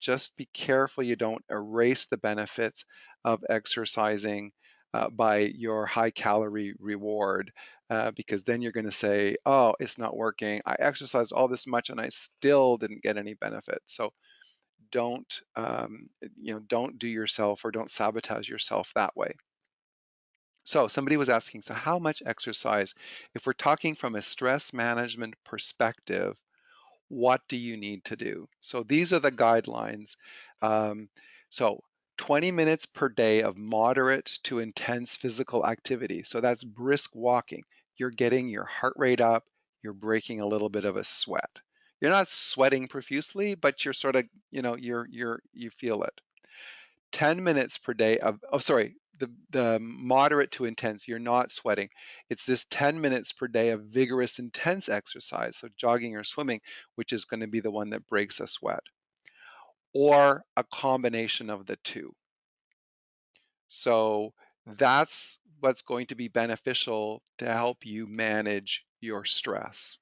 Just be careful you don't erase the benefits of exercising by your high calorie reward, because then you're going to say, oh, it's not working. I exercised all this much and I still didn't get any benefit. So don't do yourself, or don't sabotage yourself that way. So somebody was asking, so how much exercise? If we're talking from a stress management perspective, what do you need to do? So these are the guidelines. Um, so 20 minutes per day of moderate to intense physical activity. So that's brisk walking. You're getting your heart rate up, you're breaking a little bit of a sweat. You're not sweating profusely, but you're sort of, you feel it. 10 minutes per day of, oh, sorry, the moderate to intense, you're not sweating. It's this 10 minutes per day of vigorous, intense exercise, so jogging or swimming, which is going to be the one that breaks a sweat, or a combination of the two. So that's what's going to be beneficial to help you manage your stress.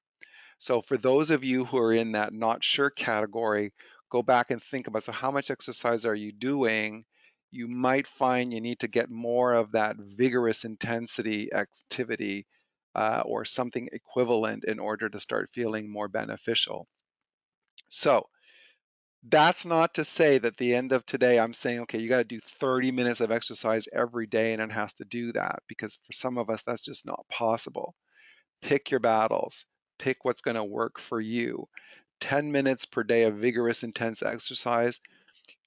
So for those of you who are in that not sure category, go back and think about, so how much exercise are you doing? You might find you need to get more of that vigorous intensity activity or something equivalent in order to start feeling more beneficial. So that's not to say that at the end of today, I'm saying, okay, you got to do 30 minutes of exercise every day and it has to do that, because for some of us, that's just not possible. Pick your battles. Pick what's going to work for you. 10 minutes per day of vigorous, intense exercise,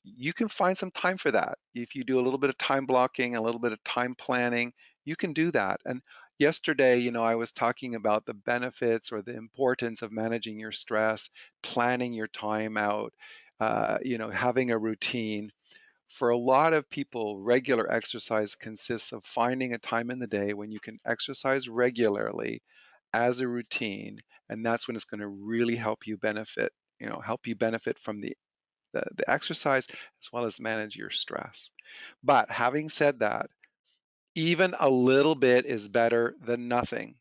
you can find some time for that. If you do a little bit of time blocking, a little bit of time planning, you can do that. And yesterday, I was talking about the benefits or the importance of managing your stress, planning your time out. having a routine. For a lot of people, regular exercise consists of finding a time in the day when you can exercise regularly as a routine, and that's when it's going to really help you benefit from the exercise as well as manage your stress. But having said that, even a little bit is better than nothing.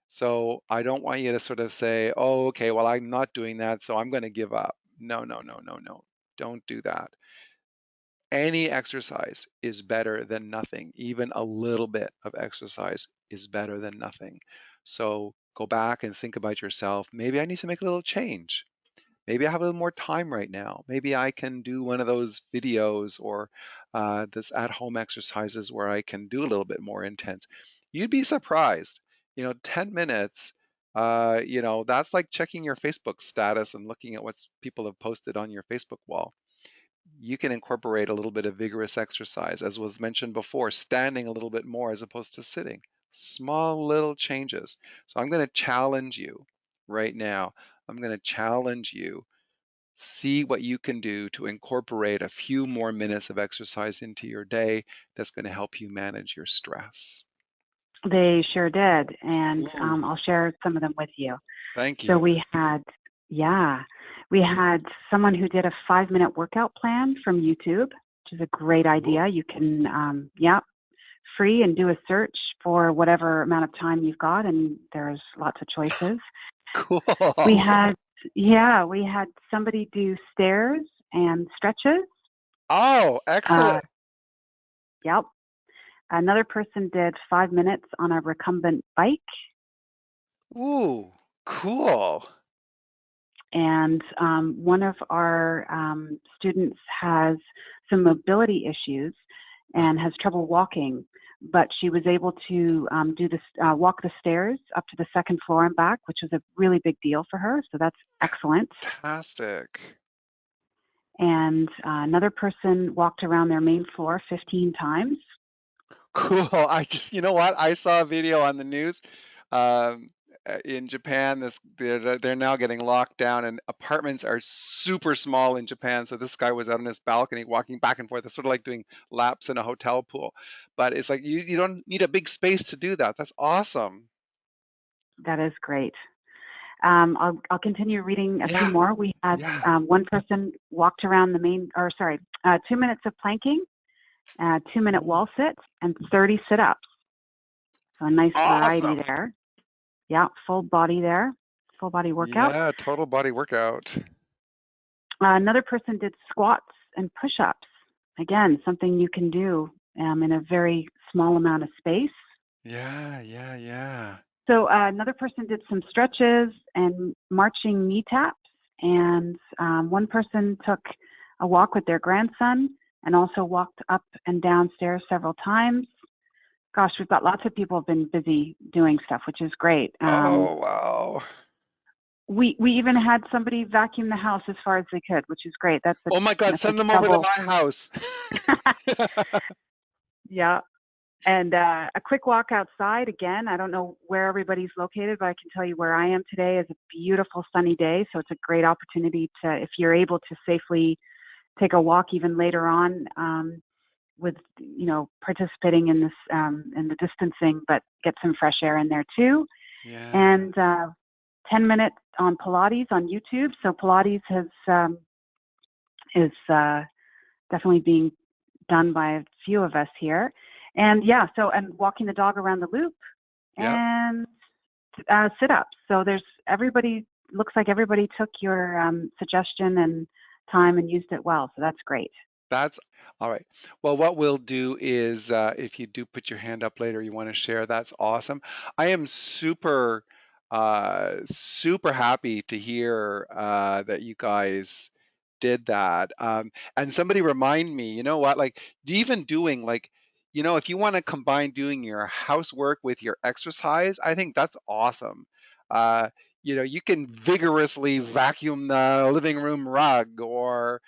So I don't want you to sort of say, oh, okay, well, I'm not doing that, so I'm going to give up. No, no, no, no, no. Don't do that. Any exercise is better than nothing. Even a little bit of exercise is better than nothing. So go back and think about yourself. Maybe I need to make a little change. Maybe I have a little more time right now. Maybe I can do one of those videos or this at-home exercises where I can do a little bit more intense. You'd be surprised. 10 minutes, that's like checking your Facebook status and looking at what people have posted on your Facebook wall. You can incorporate a little bit of vigorous exercise, as was mentioned before, standing a little bit more as opposed to sitting. Small little changes. So I'm going to challenge you right now. I'm going to challenge you. See what you can do to incorporate a few more minutes of exercise into your day that's going to help you manage your stress.
They sure did, and
Ooh,
I'll share some of them with you.
thank
So
you.
we had someone who did a 5-minute workout plan from YouTube, which is a great idea. You can, free and do a search for whatever amount of time you've got, and there's lots of choices.
Cool.
We had somebody do stairs and stretches.
Oh,
Uh,
excellent.
yep. Another person did 5 minutes on a recumbent bike.
Ooh, cool.
And one of our students has some mobility issues and has trouble walking, but she was able to walk the stairs up to the second floor and back, which was a really big deal for her. So that's excellent.
Fantastic.
And another person walked around their main floor 15 times.
Cool. You know what? I saw a video on the news. Um, in Japan, they're now getting locked down, and apartments are super small in Japan. So this guy was out on his balcony walking back and forth. It's sort of like doing laps in a hotel pool, but it's like you don't need a big space to do that. That's awesome.
That is great. I'll continue reading a few
Yeah,
more. We had
yeah.
one person walked around 2 minutes of planking, 2-minute
Ooh,
wall sit, and 30 sit-ups. So a nice variety
awesome.
there. Yeah, full body there, full body workout.
Yeah, total body workout.
Another person did squats and push-ups. Again, something you can do in a very small amount of space.
Yeah, yeah, yeah.
So another person did some stretches and marching knee taps. And one person took a walk with their grandson and also walked up and down stairs several times. Gosh, we've got lots of people have been busy doing stuff, which is great.
Oh, wow.
We even had somebody vacuum the house as far as they could, which is great.
Oh my God,
That's a
send them over to
double.
my house.
Yeah. And a quick walk outside. Again, I don't know where everybody's located, but I can tell you where I am today is a beautiful sunny day. So it's a great opportunity to, if you're able to safely take a walk even later on, with participating in this in the distancing, but get some fresh air in there too.
Yeah.
And 10 minutes on Pilates on YouTube. So Pilates is definitely being done by a few of us here. And and walking the dog around the loop
Yep.
and sit-ups. So looks like everybody took your suggestion and time and used it well. So that's great.
That's all right. Well, what we'll do is if you do put your hand up later, you want to share, that's awesome. I am super happy to hear that you guys did that. And somebody remind me, you know what, like even doing like, if you want to combine doing your housework with your exercise, I think that's awesome. Uh, you can vigorously vacuum the living room rug or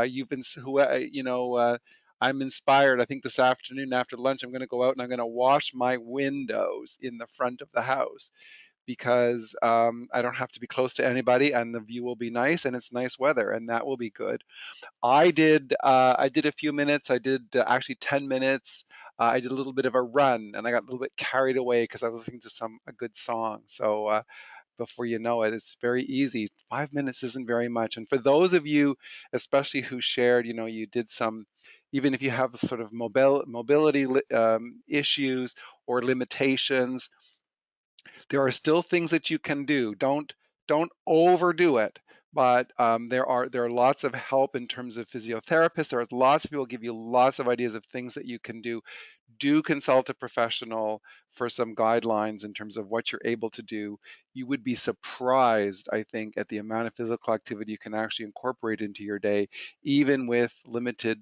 you've been who I'm inspired. I think this afternoon after lunch I'm going to go out and I'm going to wash my windows in the front of the house. because I don't have to be close to anybody, and the view will be nice, and it's nice weather, and that will be good. I did a few minutes. I did actually 10 minutes. I did a little bit of a run, and I got a little bit carried away because I was listening to a good song. So before you know it, it's very easy. 5 minutes isn't very much. And for those of you, especially who shared, you did some, even if you have sort of mobility issues or limitations, there are still things that you can do. Don't overdo it. But there are lots of help in terms of physiotherapists. There are lots of people give you lots of ideas of things that you can do. Do consult a professional for some guidelines in terms of what you're able to do. You would be surprised, I think, at the amount of physical activity you can actually incorporate into your day, even with limited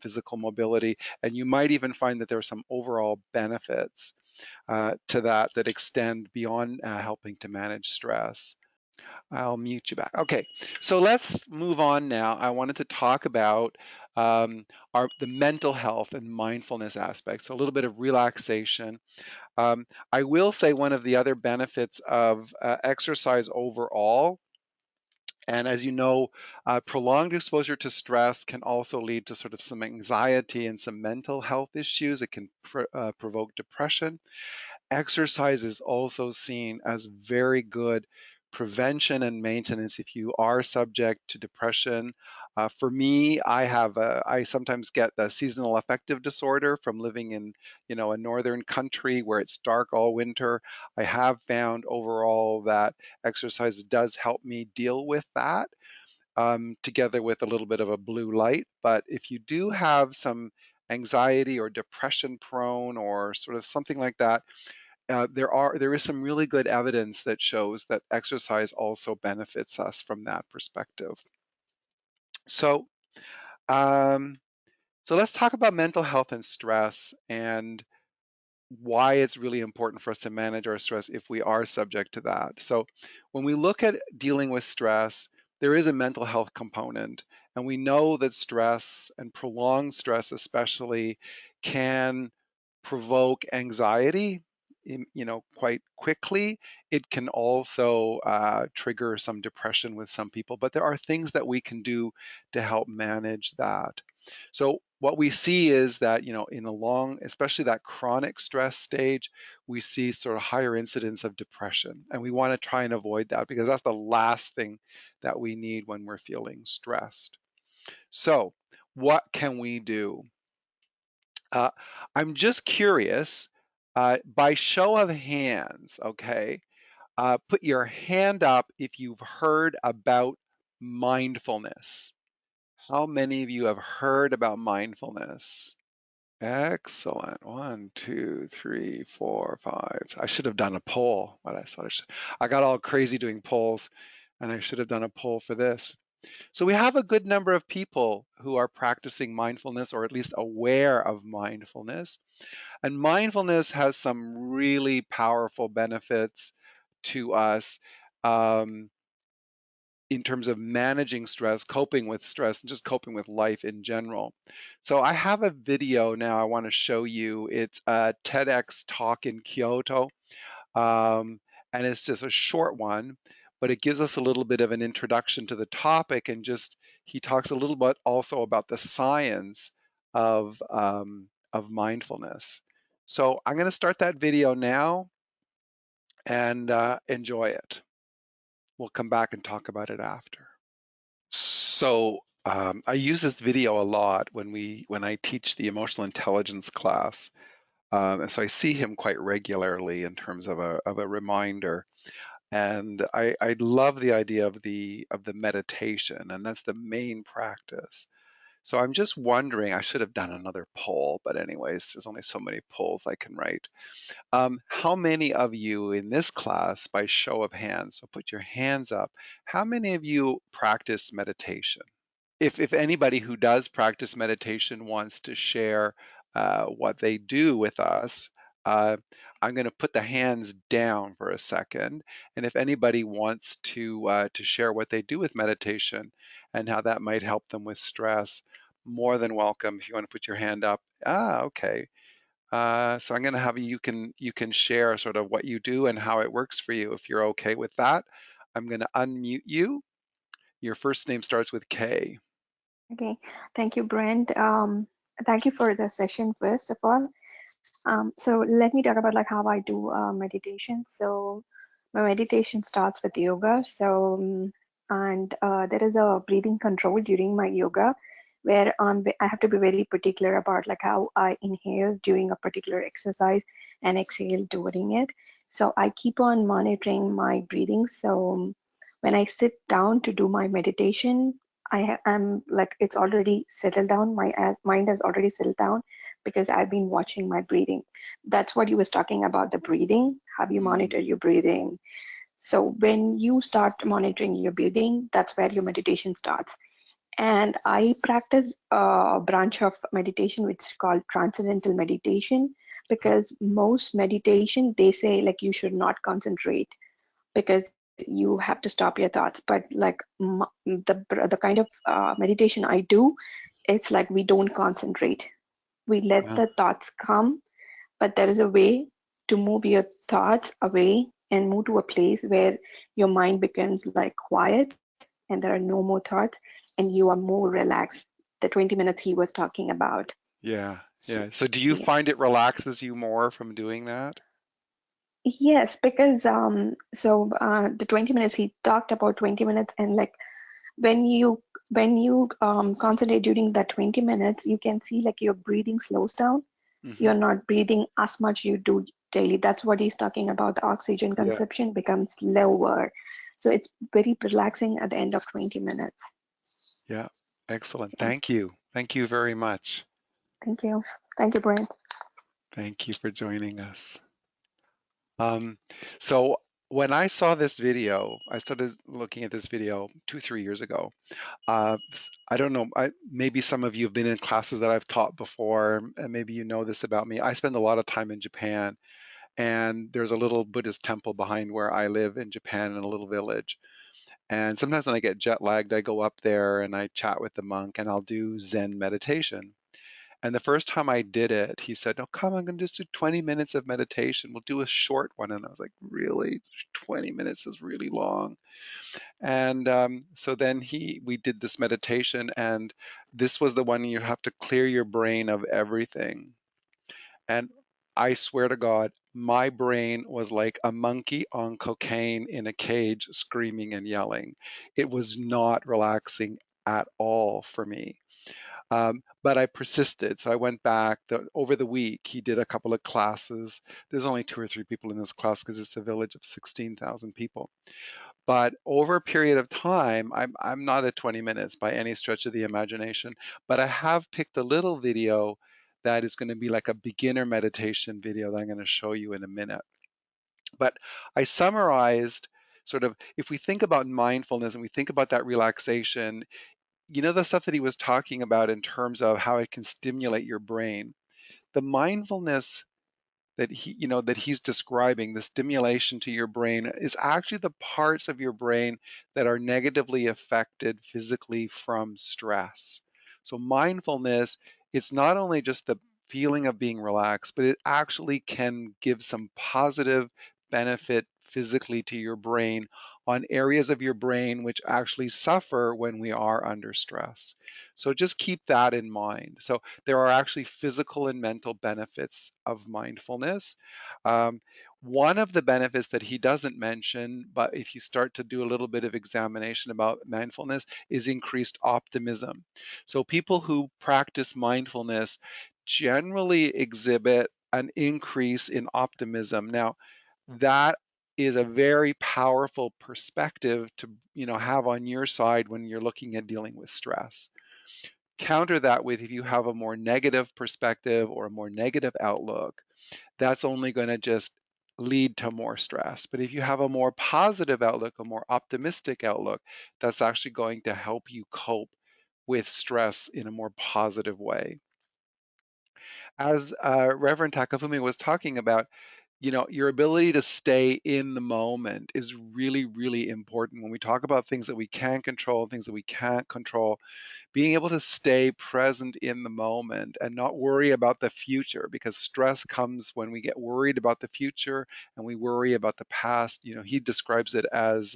physical mobility. And you might even find that there are some overall benefits to that extend beyond helping to manage stress. I'll mute you back. Okay, so let's move on now. I wanted to talk about the mental health and mindfulness aspects, so a little bit of relaxation. I will say one of the other benefits of exercise overall, and as you know, prolonged exposure to stress can also lead to sort of some anxiety and some mental health issues. It can provoke depression. Exercise is also seen as very good prevention and maintenance if you are subject to depression. For me, I sometimes get the seasonal affective disorder from living in, a northern country where it's dark all winter. I have found overall that exercise does help me deal with that, together with a little bit of a blue light. But if you do have some anxiety or depression prone or sort of something like that, there is some really good evidence that shows that exercise also benefits us from that perspective. So, um, so let's talk about mental health and stress and why it's really important for us to manage our stress if we are subject to that. So, when we look at dealing with stress, there is a mental health component, and we know that stress and prolonged stress, especially, can provoke anxiety, quite quickly. It can also trigger some depression with some people, but there are things that we can do to help manage that. So what we see is that, in a long, especially that chronic stress stage, we see sort of higher incidence of depression, and we want to try and avoid that because that's the last thing that we need when we're feeling stressed. So what can we do? Uh, I'm just curious, by show of hands, okay, put your hand up if you've heard about mindfulness. How many of you have heard about mindfulness? Excellent. 1, 2, 3, 4, 5. I should have done a poll. I got all crazy doing polls, and I should have done a poll for this. So we have a good number of people who are practicing mindfulness, or at least aware of mindfulness. And mindfulness has some really powerful benefits to us, um, in terms of managing stress, coping with stress, and just coping with life in general. So I have a video now I want to show you. It's a TEDx talk in Kyoto, and it's just a short one, but it gives us a little bit of an introduction to the topic, and just he talks a little bit also about the science of mindfulness. So I'm going to start that video now, and enjoy it. We'll come back and talk about it after. So I use this video a lot when I teach the emotional intelligence class, and so I see him quite regularly in terms of a reminder. And I love the idea of the meditation, and that's the main practice. So I'm just wondering, I should have done another poll, but anyways, there's only so many polls I can write. How many of you in this class, by show of hands, so put your hands up, how many of you practice meditation? If anybody who does practice meditation wants to share what they do with us, uh, I'm going to put the hands down for a second. And if anybody wants to share what they do with meditation and how that might help them with stress, more than welcome. If you want to put your hand up, okay. So I'm going to have you can share sort of what you do and how it works for you. If you're okay with that, I'm going to unmute you. Your first name starts with K.
Okay, thank you, Brent. Thank you for the session, first of all. So let me talk about like how I do meditation. So my meditation starts with yoga. So and there is a breathing control during my yoga, where I have to be very particular about like how I inhale during a particular exercise and exhale during it. So I keep on monitoring my breathing. So when I sit down to do my meditation, am like it's already settled down. My mind has already settled down because I've been watching my breathing. That's what you was talking about, the breathing, how you monitor your breathing. So when you start monitoring your breathing, that's where your meditation starts. And I practice a branch of meditation which is called transcendental meditation, because most meditation, they say like you should not concentrate because you have to stop your thoughts. But like the kind of meditation I do, it's like we don't concentrate. We let
Yeah.
the thoughts come, but there is a way to move your thoughts away and move to a place where your mind becomes like quiet and there are no more thoughts and you are more relaxed. The 20 minutes he was talking about.
Yeah.
So,
Yeah. So do you
yeah.
find it relaxes you more from doing that?
Yes, because the 20 minutes he talked about 20 minutes, and like when you concentrate during that 20 minutes, you can see like your breathing slows down.
Hmm.
You're not breathing as much you do daily. That's what he's talking about. The oxygen
Yeah.
consumption becomes lower. So it's very relaxing at the end of 20 minutes.
Yeah. Excellent.
Yeah.
Thank you. Thank you very much.
Thank you. Thank you, Brent.
Thank you for joining us. Um, so when I saw this video, I started looking at this video 2, 3 years ago. I don't know, maybe some of you have been in classes that I've taught before, and maybe you know this about me. I spend a lot of time in Japan, and there's a little Buddhist temple behind where I live in Japan in a little village. And sometimes when I get jet lagged, I go up there and I chat with the monk and I'll do Zen meditation. And the first time I did it, he said, "No, come, I'm going to just do 20 minutes of meditation. We'll do a short one." And I was like, "Really? 20 minutes is really long." And so then we did this meditation, and this was the one you have to clear your brain of everything. And I swear to God, my brain was like a monkey on cocaine in a cage screaming and yelling. It was not relaxing at all for me. But I persisted. So I went back over the week. He did a couple of classes. There's only 2 or 3 people in this class because it's a village of 16,000 people. But over a period of time, I'm not at 20 minutes by any stretch of the imagination, but I have picked a little video that is going to be like a beginner meditation video that I'm going to show you in a minute. But I summarized sort of, if we think about mindfulness and we think about that relaxation, the stuff that he was talking about in terms of how it can stimulate your brain, the mindfulness that he's describing, the stimulation to your brain, is actually the parts of your brain that are negatively affected physically from stress. So mindfulness, it's not only just the feeling of being relaxed, but it actually can give some positive benefit physically to your brain on areas of your brain which actually suffer when we are under stress. So just keep that in mind. So there are actually physical and mental benefits of mindfulness. Um, One of the benefits that he doesn't mention, but if you start to do a little bit of examination about mindfulness, is increased optimism. So people who practice mindfulness generally exhibit an increase in optimism. Now, that is a very powerful perspective to have on your side when you're looking at dealing with stress. Counter that with, if you have a more negative perspective or a more negative outlook, that's only going to just lead to more stress. But if you have a more positive outlook, a more optimistic outlook, that's actually going to help you cope with stress in a more positive way. As Reverend Takafumi was talking about, your ability to stay in the moment is really, really important. When we talk about things that we can control, things that we can't control, being able to stay present in the moment and not worry about the future, because stress comes when we get worried about the future and we worry about the past. He describes it as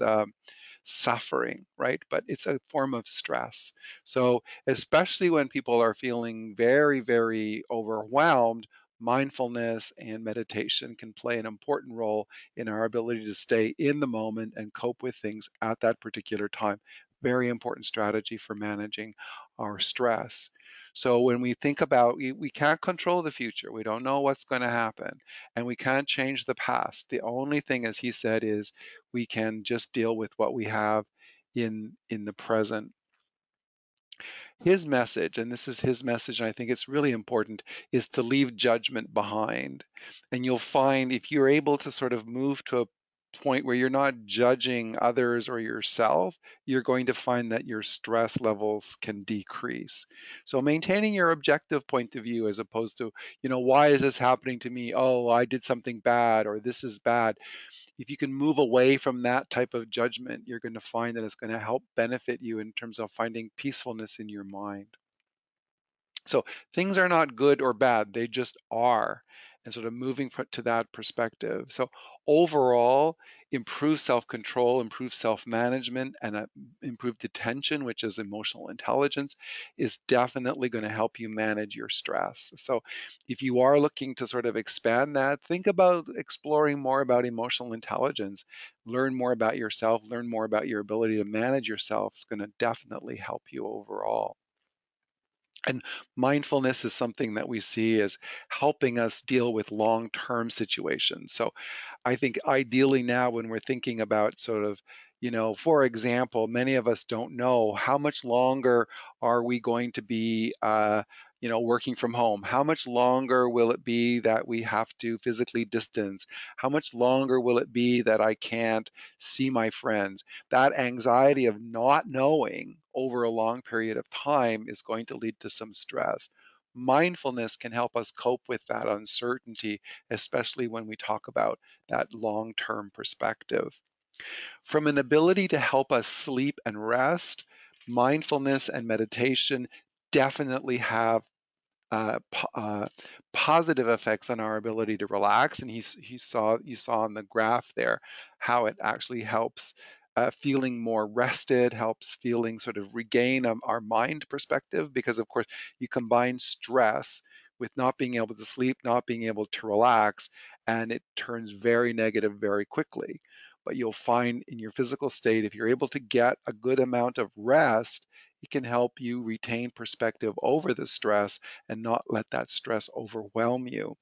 suffering, right? But it's a form of stress. So, especially when people are feeling very, very overwhelmed, mindfulness and meditation can play an important role in our ability to stay in the moment and cope with things at that particular time. Very important strategy for managing our stress. So when we think about, we can't control the future. We don't know what's going to happen, and we can't change the past. The only thing, as he said, is we can just deal with what we have in the present. His message, and this is his message, and I think it's really important, is to leave judgment behind. And you'll find if you're able to sort of move to a point where you're not judging others or yourself, you're going to find that your stress levels can decrease. So maintaining your objective point of view as opposed to, why is this happening to me? Oh, I did something bad, or this is bad. If you can move away from that type of judgment, you're going to find that it's going to help benefit you in terms of finding peacefulness in your mind. So things are not good or bad, they just are. And sort of moving to that perspective. So overall, improve self-control, improve self-management, and improved attention, which is emotional intelligence, is definitely going to help you manage your stress. So if you are looking to sort of expand that, think about exploring more about emotional intelligence, learn more about yourself, learn more about your ability to manage yourself. It's going to definitely help you overall. And mindfulness is something that we see as helping us deal with long-term situations. So I think ideally now when we're thinking about sort of, for example, many of us don't know how much longer are we going to be, working from home? How much longer will it be that we have to physically distance? How much longer will it be that I can't see my friends? That anxiety of not knowing over a long period of time is going to lead to some stress. Mindfulness can help us cope with that uncertainty, especially when we talk about that long-term perspective. From an ability to help us sleep and rest, mindfulness and meditation definitely have uh, positive effects on our ability to relax. And you saw on the graph there how it actually helps feeling more rested, helps feeling sort of regain our mind perspective, because of course you combine stress with not being able to sleep, not being able to relax, and it turns very negative very quickly. But you'll find in your physical state, if you're able to get a good amount of rest, it can help you retain perspective over the stress and not let that stress overwhelm you.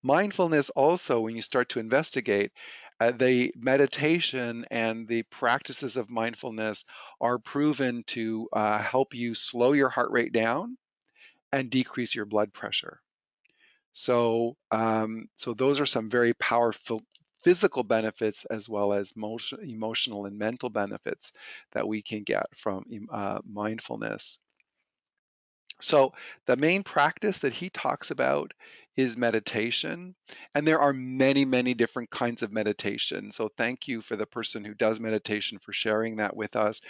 Mindfulness also, when you start to investigate, the meditation and the practices of mindfulness are proven to help you slow your heart rate down and decrease your blood pressure. So, so those are some very powerful physical benefits as well as emotional and mental benefits that we can get from mindfulness. So the main practice that he talks about is meditation, and there are many, many different kinds of meditation. So thank you for the person who does meditation for sharing that with us.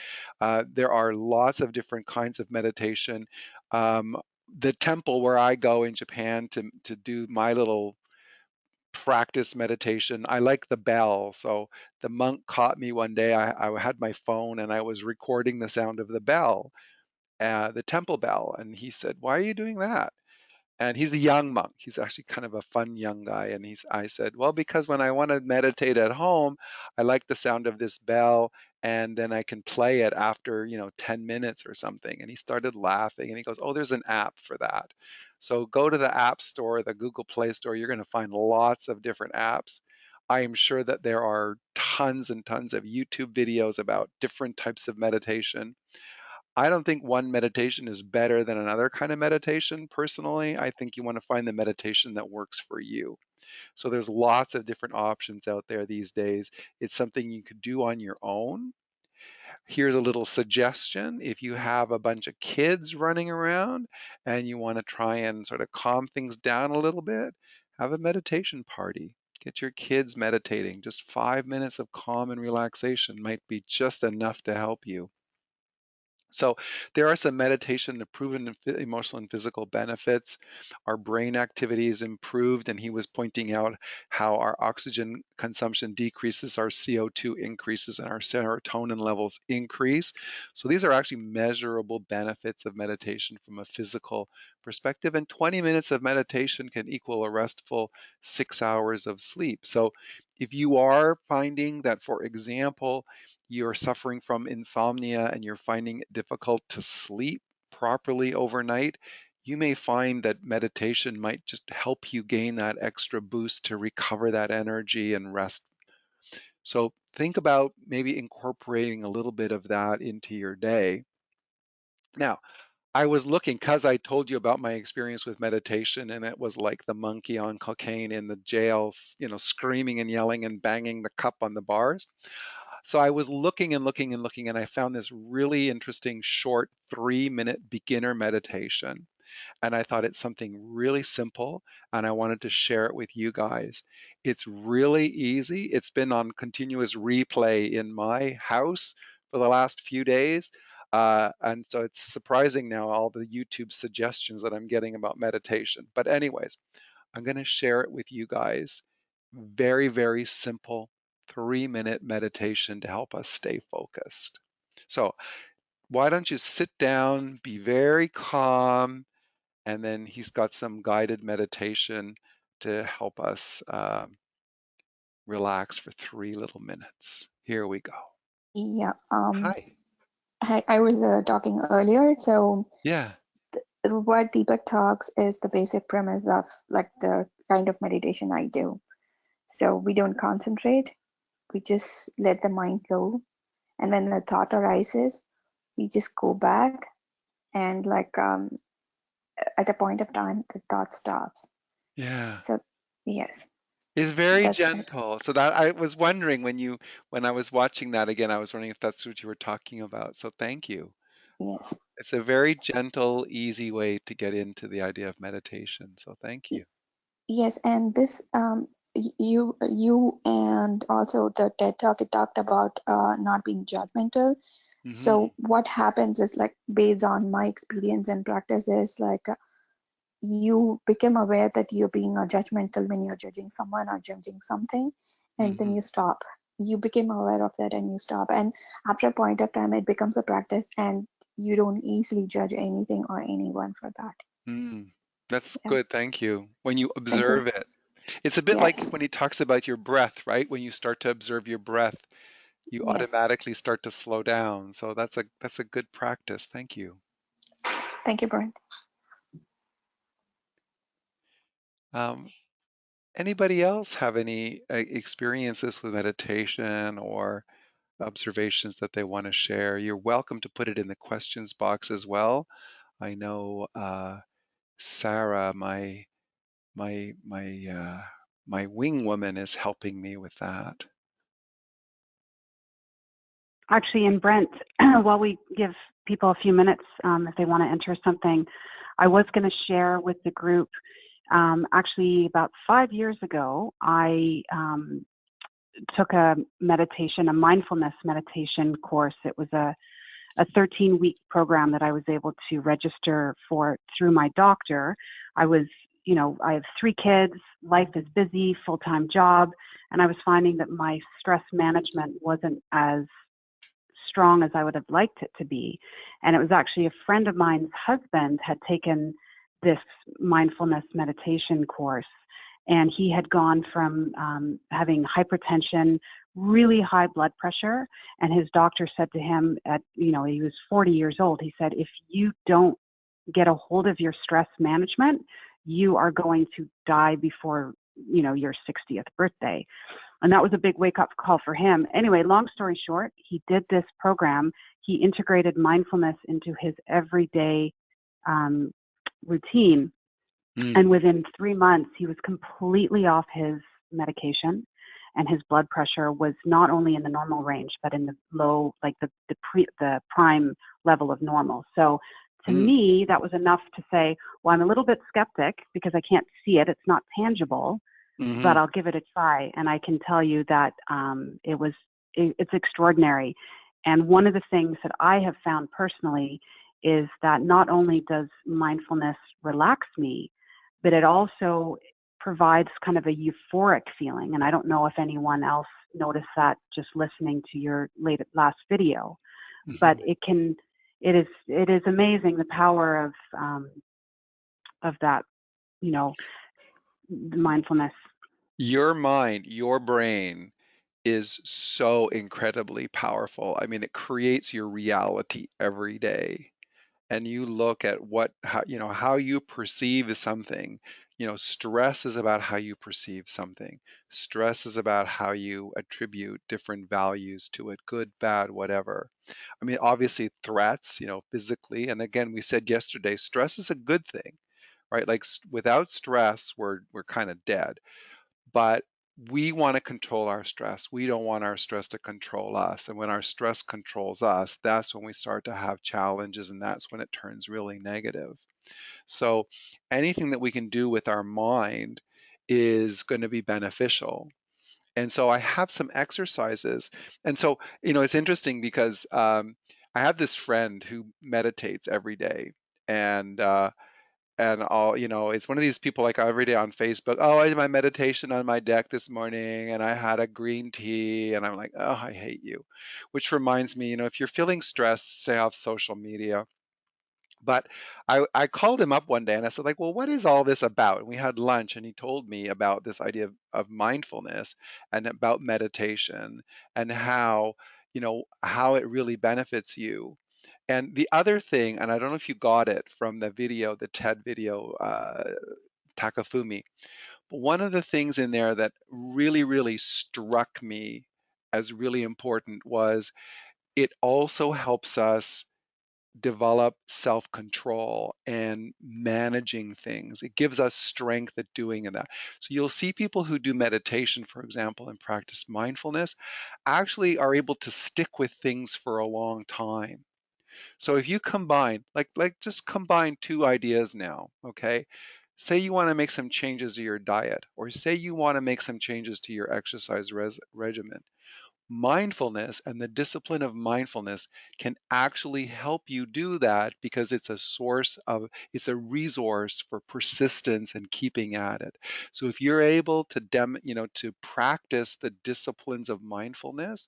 There are lots of different kinds of meditation. The temple where I go in Japan to do my little practice meditation, I like the bell. So the monk caught me one day. I had my phone and I was recording the sound of the bell, the temple bell. And he said, "Why are you doing that?" And he's a young monk. He's actually kind of a fun young guy. And I said, "Well, because when I want to meditate at home, I like the sound of this bell, and then I can play it after, 10 minutes or something." And he started laughing and he goes, "Oh, there's an app for that." So go to the App Store, the Google Play Store. You're going to find lots of different apps. I am sure that there are tons and tons of YouTube videos about different types of meditation. I don't think one meditation is better than another kind of meditation. Personally, I think you want to find the meditation that works for you. So there's lots of different options out there these days. It's something you could do on your own. Here's a little suggestion. If you have a bunch of kids running around and you want to try and sort of calm things down a little bit, Have a meditation party. Get your kids meditating. Just 5 minutes of calm and relaxation might be just enough to help you. So there are some meditation proven emotional and physical benefits. Our brain activity is improved, and he was pointing out how our oxygen consumption decreases, our CO2 increases, and our serotonin levels increase. So these are actually measurable benefits of meditation from a physical perspective. And 20 minutes of meditation can equal a restful 6 hours of sleep. So if you are finding that, for example, you're suffering from insomnia and you're finding it difficult to sleep properly overnight, you may find that meditation might just help you gain that extra boost to recover that energy and rest. So think about maybe incorporating a little bit of that into your day. Now, I was looking because I told you about my experience with meditation, and it was like the monkey on cocaine in the jail, screaming and yelling and banging the cup on the bars. So I was looking and looking and looking, and I found this really interesting short 3-minute beginner meditation. And I thought it's something really simple, and I wanted to share it with you guys. It's really easy. It's been on continuous replay in my house for the last few days. And so it's surprising now all the YouTube suggestions that I'm getting about meditation. But anyways, I'm going to share it with you guys. Very, very simple 3-minute meditation to help us stay focused. So why don't you sit down, be very calm, and then he's got some guided meditation to help us relax for 3 little minutes. Here we go.
Yeah.
Hi.
I was talking earlier. So
Yeah.
what Deepak talks is the basic premise of like the kind of meditation I do. So we don't concentrate. We just let the mind go. And when the thought arises, we just go back and like at a point of time, the thought stops.
Yeah.
So yes,
It's very
that's what.
gentle. So that I was wondering when I was watching that again, I was wondering if that's what you were talking about. So thank you.
Yes.
It's a very gentle, easy way to get into the idea of meditation. So thank you.
Yes, and this you and also the TED Talk, it talked about not being judgmental.
Mm-hmm.
So what happens is like based on my experience and practice is like you become aware that you're being judgmental when you're judging someone or judging something, and then
Mm-hmm.
you stop. You became aware of that and you stop. And after a point of time, it becomes a practice, and you don't easily judge anything or anyone for that.
That's
Yeah.
good. Thank you. When you
Thank you.
observe it, it's a bit like
Yes.
when he talks about your breath, right? When you start to observe your breath, you
Yes.
automatically start to slow down. So that's a good practice. Thank you.
Thank you, Brent.
Anybody else have any experiences with meditation or observations that they want to share? You're welcome to put it in the questions box as well. I know Sarah, my wing woman, is helping me with that.
Actually, and Brent, while we give people a few minutes if they want to enter something, I was going to share with the group. Actually, about 5 years ago, I took a mindfulness meditation course. It was a 13-week program that I was able to register for through my doctor. I have 3 kids, life is busy, full-time job, and I was finding that my stress management wasn't as strong as I would have liked it to be. And it was actually a friend of mine's husband had taken this mindfulness meditation course, and he had gone from having hypertension, really high blood pressure, and his doctor said to him he was 40 years old, he said, if you don't get a hold of your stress management, you are going to die before your 60th birthday. And that was a big wake-up call for him. Anyway, long story short, he did this program. He integrated mindfulness into his everyday routine. And within 3 months, he was completely off his medication, and his blood pressure was not only in the normal range, but in the low, like the prime level of normal. So to me, that was enough to say, well, I'm a little bit skeptic because I can't see it. It's not tangible, but I'll give it a try. And I can tell you that it's extraordinary. And one of the things that I have found personally is that not only does mindfulness relax me, but it also provides kind of a euphoric feeling. And I don't know if anyone else noticed that just listening to your last video, but it is amazing the power of that, mindfulness.
Your mind, your brain is so incredibly powerful. I mean, it creates your reality every day. And you look at how you perceive something. Stress is about how you perceive something. Stress is about how you attribute different values to it, good, bad, whatever. I mean, obviously threats, physically. And again, we said yesterday, stress is a good thing, right? Like without stress, we're kind of dead. But we want to control our stress. We don't want our stress to control us. And when our stress controls us, that's when we start to have challenges, and that's when it turns really negative. So anything that we can do with our mind is going to be beneficial. And so I have some exercises. And so, it's interesting because I have this friend who meditates every day. And I'll, it's one of these people like every day on Facebook, oh, I did my meditation on my deck this morning and I had a green tea. And I'm like, oh, I hate you. Which reminds me, if you're feeling stressed, stay off social media. But I called him up one day and I said, like, well, what is all this about? And we had lunch and he told me about this idea of mindfulness and about meditation and how it really benefits you. And the other thing, and I don't know if you got it from the video, the TED video, Takafumi, but one of the things in there that really, really struck me as really important was it also helps us develop self-control and managing things. It gives us strength at doing that. So you'll see people who do meditation, for example, and practice mindfulness actually are able to stick with things for a long time. So if you combine, just combine two ideas now, okay? Say you want to make some changes to your diet, or say you want to make some changes to your exercise regimen. Mindfulness and the discipline of mindfulness can actually help you do that because it's a resource for persistence and keeping at it. So if you're able to to practice the disciplines of mindfulness,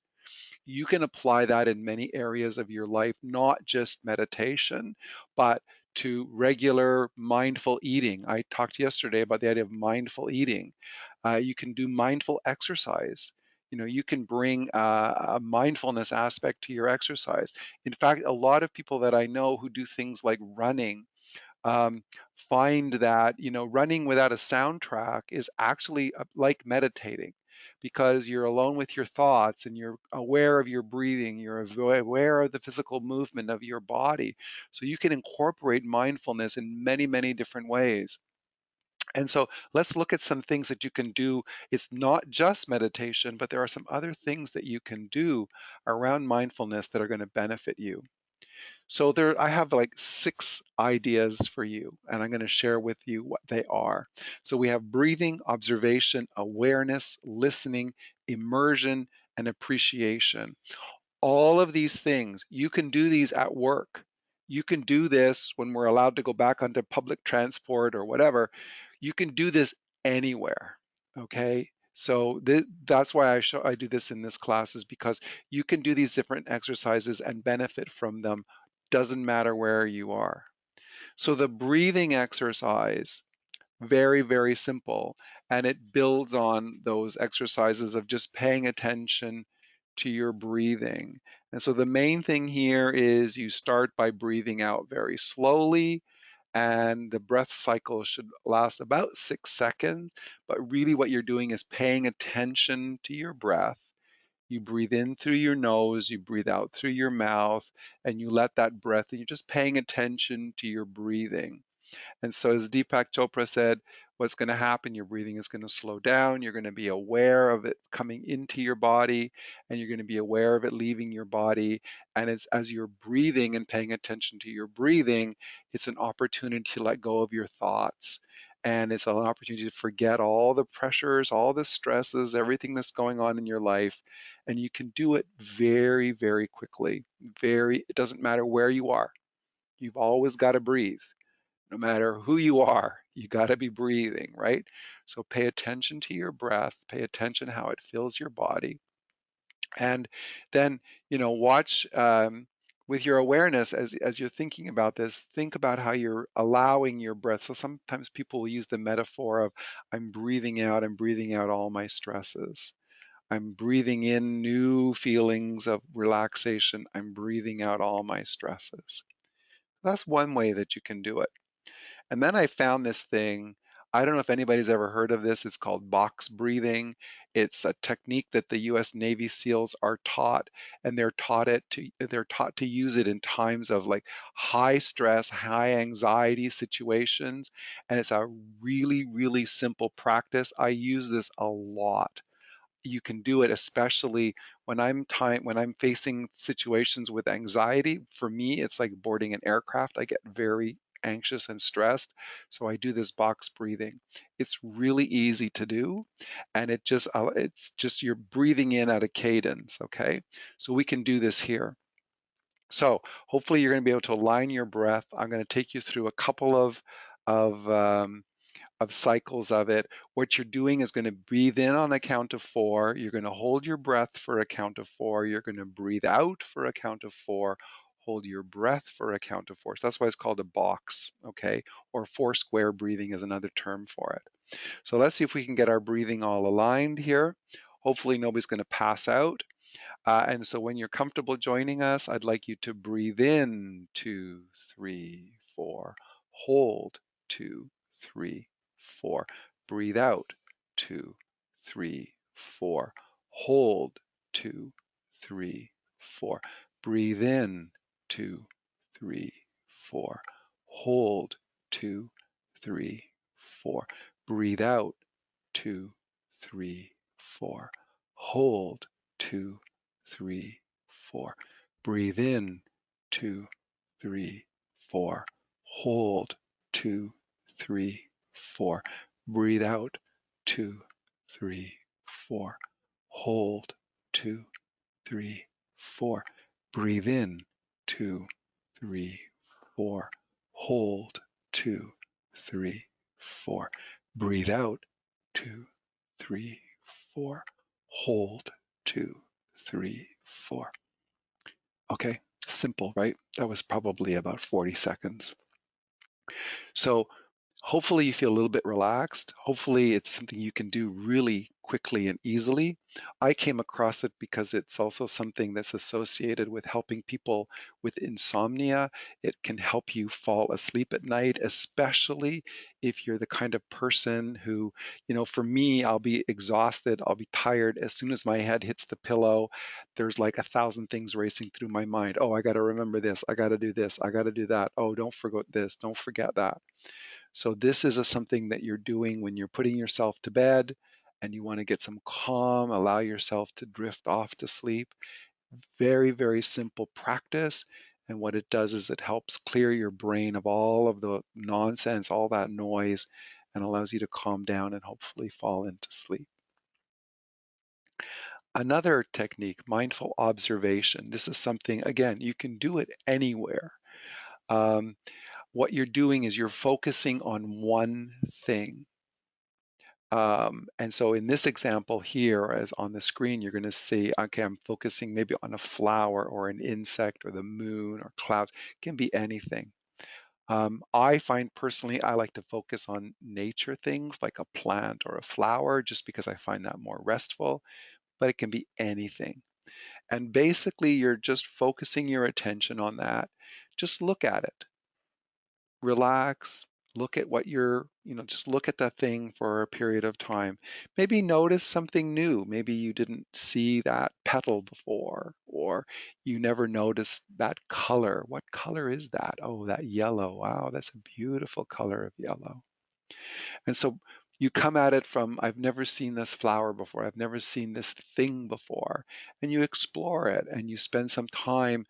you can apply that in many areas of your life, not just meditation, but to regular mindful eating. I talked yesterday about the idea of mindful eating. You can do mindful exercise. You can bring a mindfulness aspect to your exercise. In fact, a lot of people that I know who do things like running um, find that running without a soundtrack is actually like meditating because you're alone with your thoughts and you're aware of your breathing, you're aware of the physical movement of your body. So you can incorporate mindfulness in many, many different ways. And so let's look at some things that you can do. It's not just meditation, but there are some other things that you can do around mindfulness that are going to benefit you. So I have like 6 ideas for you, and I'm going to share with you what they are. So we have breathing, observation, awareness, listening, immersion, and appreciation. All of these things, you can do these at work. You can do this when we're allowed to go back onto public transport or whatever. You can do this anywhere, okay? So that's why I do this in this class, is because you can do these different exercises and benefit from them. Doesn't matter where you are. So the breathing exercise, very, very simple, and it builds on those exercises of just paying attention to your breathing. And so the main thing here is you start by breathing out very slowly, and the breath cycle should last about 6 seconds. But really what you're doing is paying attention to your breath. You breathe in through your nose, you breathe out through your mouth, and you let that breath, and you're just paying attention to your breathing. And so as Deepak Chopra said, what's going to happen, your breathing is going to slow down. You're going to be aware of it coming into your body, and you're going to be aware of it leaving your body. And it's as you're breathing and paying attention to your breathing, it's an opportunity to let go of your thoughts. And it's an opportunity to forget all the pressures, all the stresses, everything that's going on in your life. And you can do it very, very quickly. It doesn't matter where you are. You've always got to breathe. No matter who you are, you got to be breathing, right? So pay attention to your breath, pay attention how it fills your body. And then, watch with your awareness as you're thinking about this, think about how you're allowing your breath. So sometimes people will use the metaphor of I'm breathing out all my stresses. I'm breathing in new feelings of relaxation. I'm breathing out all my stresses. That's one way that you can do it. And then I found this thing. I don't know if anybody's ever heard of this. It's called box breathing. It's a technique that the U.S. Navy SEALs are taught, and they're taught to use it in times of like high stress, high anxiety situations. And it's a really, really simple practice. I use this a lot. You can do it especially when I'm facing situations with anxiety. For me, it's like boarding an aircraft. I get very anxious and stressed, so I do this box breathing. It's really easy to do, and it's just you're breathing in at a cadence. Okay, so we can do this here. So hopefully you're going to be able to align your breath. I'm going to take you through a couple of cycles of it. What you're doing is going to breathe in on a count of 4. You're going to hold your breath for a count of 4. You're going to breathe out for a count of 4. Hold your breath for a count of 4. So that's why it's called a box, okay? Or 4 square breathing is another term for it. So let's see if we can get our breathing all aligned here. Hopefully nobody's going to pass out. And so when you're comfortable joining us, I'd like you to breathe in 2, 3, 4. Hold 2, 3, 4. Breathe out 2, 3, 4. Hold 2, 3, 4. Breathe in 2, 3, 4. Hold 2, 3, 4. Breathe out 2, 3, 4. Hold 2, 3, 4. Breathe in 2, 3, 4. Hold 2, 3, 4. Breathe out 2, 3, 4. Hold 2, 3, 4. Breathe in 2, 3, 4. Hold 2, 3, 4. Breathe out 2, 3, 4. Hold 2, 3, 4. Okay, simple, right? That was probably about 40 seconds. So hopefully you feel a little bit relaxed. Hopefully it's something you can do really quickly and easily. I came across it because it's also something that's associated with helping people with insomnia. It can help you fall asleep at night, especially if you're the kind of person who, for me, I'll be exhausted, I'll be tired. As soon as my head hits the pillow, there's like 1,000 things racing through my mind. Oh, I got to remember this. I got to do this. I got to do that. Oh, don't forget this. Don't forget that. So this is something that you're doing when you're putting yourself to bed and you want to get some calm, allow yourself to drift off to sleep. Very, very simple practice. And what it does is it helps clear your brain of all of the nonsense, all that noise, and allows you to calm down and hopefully fall into sleep. Another technique, mindful observation. This is something, again, you can do it anywhere. What you're doing is you're focusing on one thing. And so in this example here, as on the screen, you're going to see, okay, I'm focusing maybe on a flower or an insect or the moon or clouds. It can be anything. I find personally, I like to focus on nature things like a plant or a flower, just because I find that more restful, but it can be anything. And basically, you're just focusing your attention on that. Just look at it. Relax, Look at what you're, just look at that thing for a period of time. Maybe notice something new. Maybe you didn't see that petal before, or you never noticed that color. What color is that? Oh, that yellow. Wow, that's a beautiful color of yellow. And so you come at it from, I've never seen this flower before. I've never seen this thing before. And you explore it and you spend some time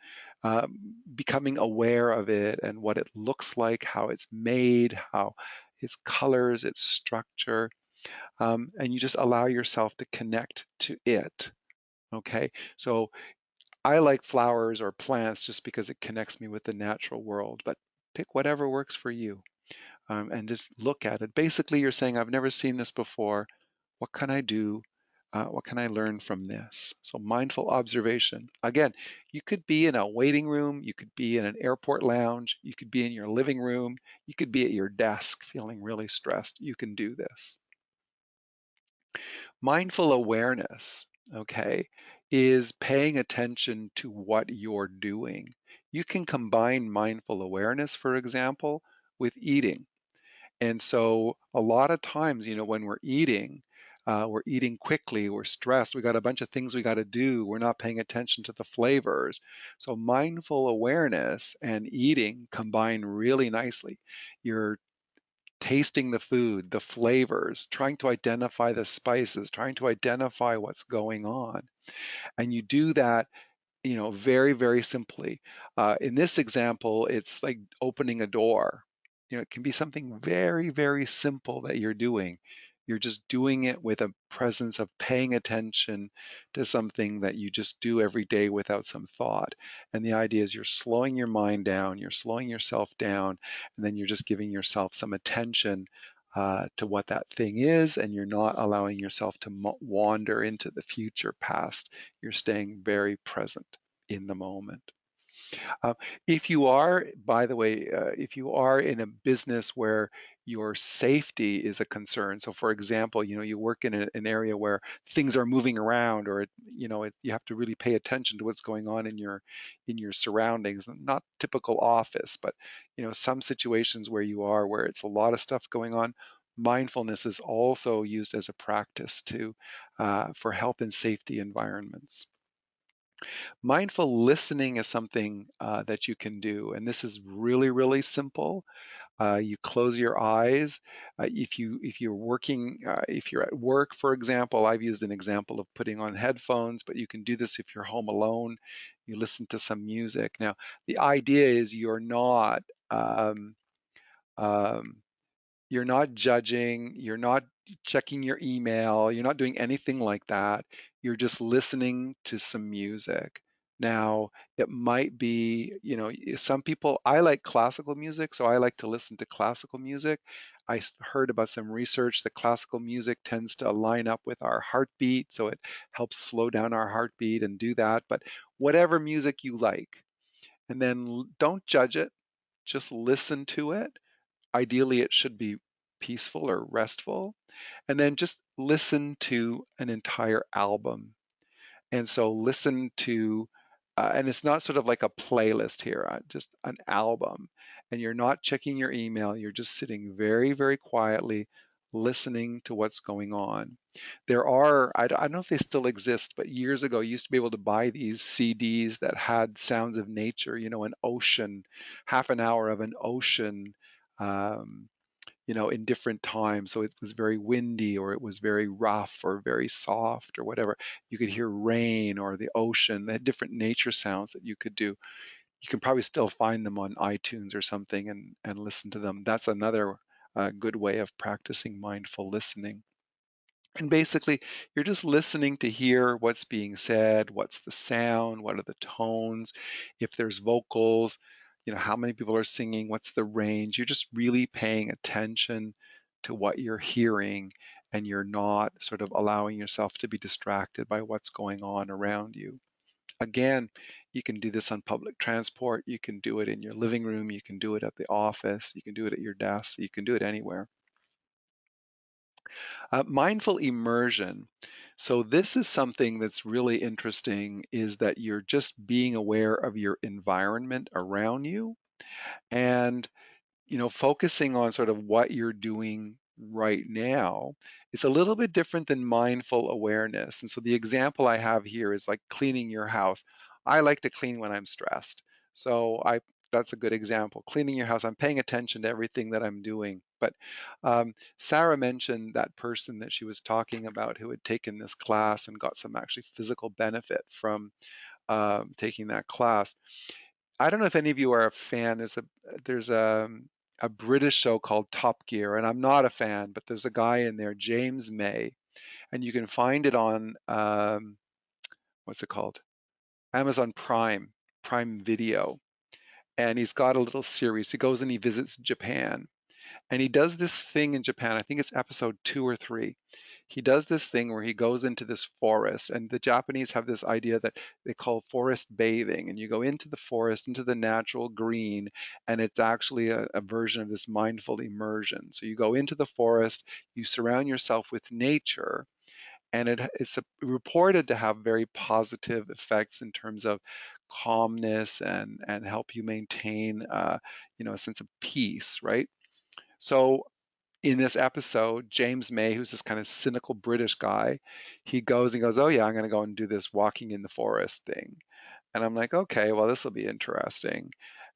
becoming aware of it and what it looks like, how it's made, how its colors, its structure. And you just allow yourself to connect to it. Okay. So I like flowers or plants just because it connects me with the natural world, but pick whatever works for you. And just look at it. Basically, you're saying, I've never seen this before. What can I do? What can I learn from this? So mindful observation. Again, you could be in a waiting room. You could be in an airport lounge. You could be in your living room. You could be at your desk feeling really stressed. You can do this. Mindful awareness, okay, is paying attention to what you're doing. You can combine mindful awareness, for example, with eating. And so a lot of times, when we're eating quickly, we're stressed, we got a bunch of things we got to do, we're not paying attention to the flavors. So mindful awareness and eating combine really nicely. You're tasting the food, the flavors, trying to identify the spices, trying to identify what's going on. And you do that very, very simply. In this example, it's like opening a door. It can be something very, very simple that you're doing. You're just doing it with a presence of paying attention to something that you just do every day without some thought. And the idea is you're slowing your mind down, you're slowing yourself down, and then you're just giving yourself some attention to what that thing is, and you're not allowing yourself to wander into the future past. You're staying very present in the moment. Uh, if you are, by the way, if you are in a business where your safety is a concern, so for example, you work in an area where things are moving around, or you have to really pay attention to what's going on in your surroundings. Not typical office, but some situations where where it's a lot of stuff going on. Mindfulness is also used as a practice for health and safety environments. Mindful listening is something that you can do, and this is really, really simple. You close your eyes. If you're working, if you're at work, for example, I've used an example of putting on headphones, but you can do this if you're home alone. You listen to some music. Now, the idea is um, um, you're not judging, you're not checking your email, you're not doing anything like that. You're just listening to some music. Now, it might be, some people, I like classical music, so I like to listen to classical music. I heard about some research that classical music tends to line up with our heartbeat, so it helps slow down our heartbeat and do that. But whatever music you like, and then don't judge it, just listen to it. Ideally, it should be peaceful or restful. And then just listen to an entire album. And so listen to, and it's not sort of like a playlist here, just an album. And you're not checking your email, you're just sitting very, very quietly listening to what's going on. There are, I don't know if they still exist, but years ago, you used to be able to buy these CDs that had sounds of nature, an ocean, half an hour of an ocean. Um, in different times. So it was very windy, or it was very rough, or very soft, or whatever. You could hear rain or the ocean. They had different nature sounds that you could do. You can probably still find them on iTunes or something and listen to them. That's another good way of practicing mindful listening. And basically, you're just listening to hear what's being said, what's the sound, what are the tones, if there's vocals, how many people are singing, what's the range. You're just really paying attention to what you're hearing, and you're not sort of allowing yourself to be distracted by what's going on around you. Again, you can do this on public transport, you can do it in your living room, you can do it at the office, you can do it at your desk, you can do it anywhere. Mindful immersion. So this is something that's really interesting, is that you're just being aware of your environment around you. And focusing on sort of what you're doing right now, it's a little bit different than mindful awareness. And so the example I have here is like cleaning your house. I like to clean when I'm stressed. So that's a good example. Cleaning your house, I'm paying attention to everything that I'm doing. But Sarah mentioned that person that she was talking about who had taken this class and got some actually physical benefit from taking that class. I don't know if any of you are a fan. There's a British show called Top Gear, and I'm not a fan, but there's a guy in there, James May, and you can find it on what's it called? Amazon Prime Video, and he's got a little series. He goes and he visits Japan, and he does this thing in Japan. I think it's episode 2 or 3. He does this thing where he goes into this forest, and the Japanese have this idea that they call forest bathing. And you go into the forest, into the natural green, and it's actually a version of this mindful immersion. So you go into the forest, you surround yourself with nature, and it's reported to have very positive effects in terms of calmness and help you maintain a sense of peace, right? So in this episode, James May, who's this kind of cynical British guy, he goes, oh yeah, I'm going to go and do this walking in the forest thing. And I'm like, okay, well, this will be interesting.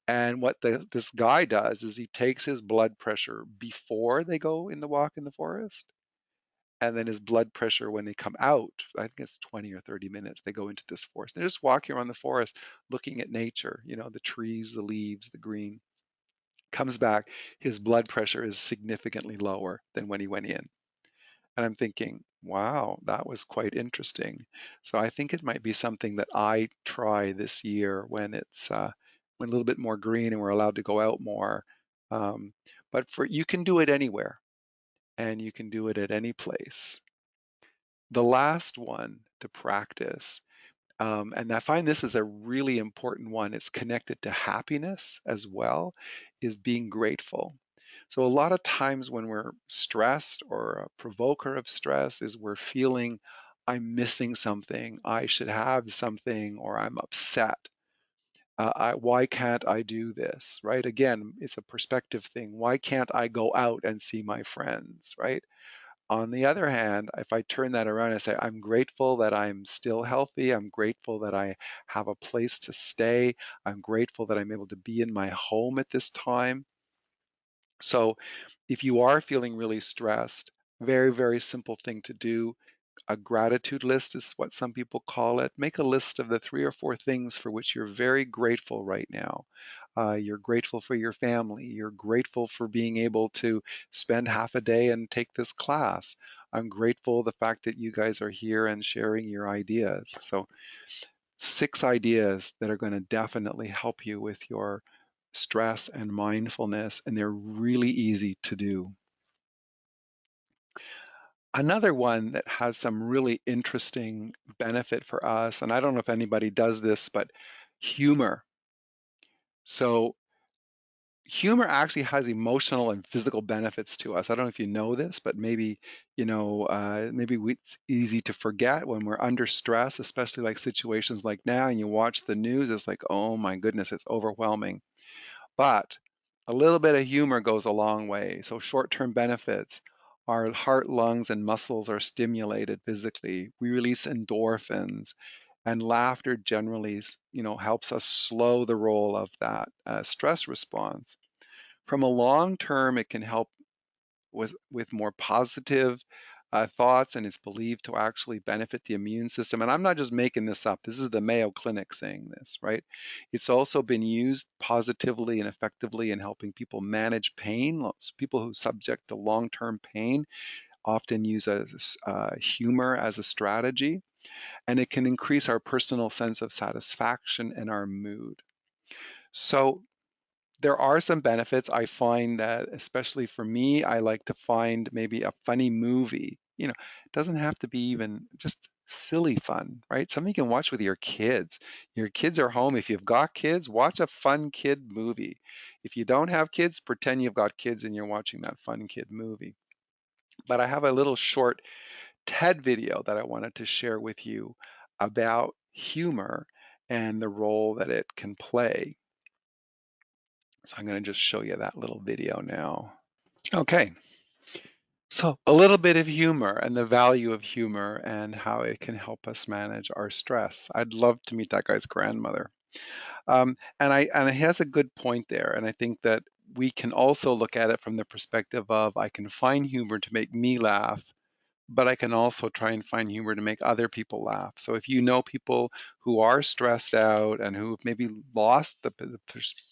And what this guy does is he takes his blood pressure before they go in the walk in the forest, and then his blood pressure when they come out. I think it's 20 or 30 minutes. They go into this forest. They're just walking around the forest, looking at nature, the trees, the leaves, the green. Comes back, his blood pressure is significantly lower than when he went in. And I'm thinking, wow, that was quite interesting. So I think it might be something that I try this year when it's when a little bit more green and we're allowed to go out more. Um, but you can do it anywhere, and you can do it at any place. The last one to practice, and I find this is a really important one, it's connected to happiness as well, is being grateful. So a lot of times when we're stressed, or a provoker of stress is we're feeling I'm missing something, I should have something, or I'm upset. Why can't I do this, right? Again, it's a perspective thing. Why can't I go out and see my friends, right? On the other hand, if I turn that around and say, I'm grateful that I'm still healthy, I'm grateful that I have a place to stay, I'm grateful that I'm able to be in my home at this time. So if you are feeling really stressed, very, very simple thing to do. A gratitude list is what some people call it. Make a list of the 3 or 4 things for which you're very grateful right now. You're grateful for your family. You're grateful for being able to spend half a day and take this class. I'm grateful the fact that you guys are here and sharing your ideas. So 6 ideas that are going to definitely help you with your stress and mindfulness, and they're really easy to do. Another one that has some really interesting benefit for us, and I don't know if anybody does this, but humor. So humor actually has emotional and physical benefits to us. I don't know if you know this, but maybe, it's easy to forget when we're under stress, especially like situations like now, and you watch the news, it's like, oh my goodness, it's overwhelming. But a little bit of humor goes a long way. So short-term benefits, our heart, lungs, and muscles are stimulated physically. We release endorphins, and laughter generally, helps us slow the roll of that stress response. From a long term, it can help with more positive thoughts, and it's believed to actually benefit the immune system. And I'm not just making this up. This is the Mayo Clinic saying this, right? It's also been used positively and effectively in helping people manage pain. People who subject to long-term pain often use humor as a strategy, and it can increase our personal sense of satisfaction and our mood. So there are some benefits. I find that, especially for me, I like to find maybe a funny movie. It doesn't have to be even just silly fun, right? Something you can watch with your kids. Your kids are home. If you've got kids, watch a fun kid movie. If you don't have kids, pretend you've got kids and you're watching that fun kid movie. But I have a little short TED video that I wanted to share with you about humor and the role that it can play. So I'm going to just show you that little video now. Okay. So a little bit of humor and the value of humor and how it can help us manage our stress. I'd love to meet that guy's grandmother. And he has a good point there. And I think that we can also look at it from the perspective of I can find humor to make me laugh, but I can also try and find humor to make other people laugh. So if you know people who are stressed out and who have maybe lost the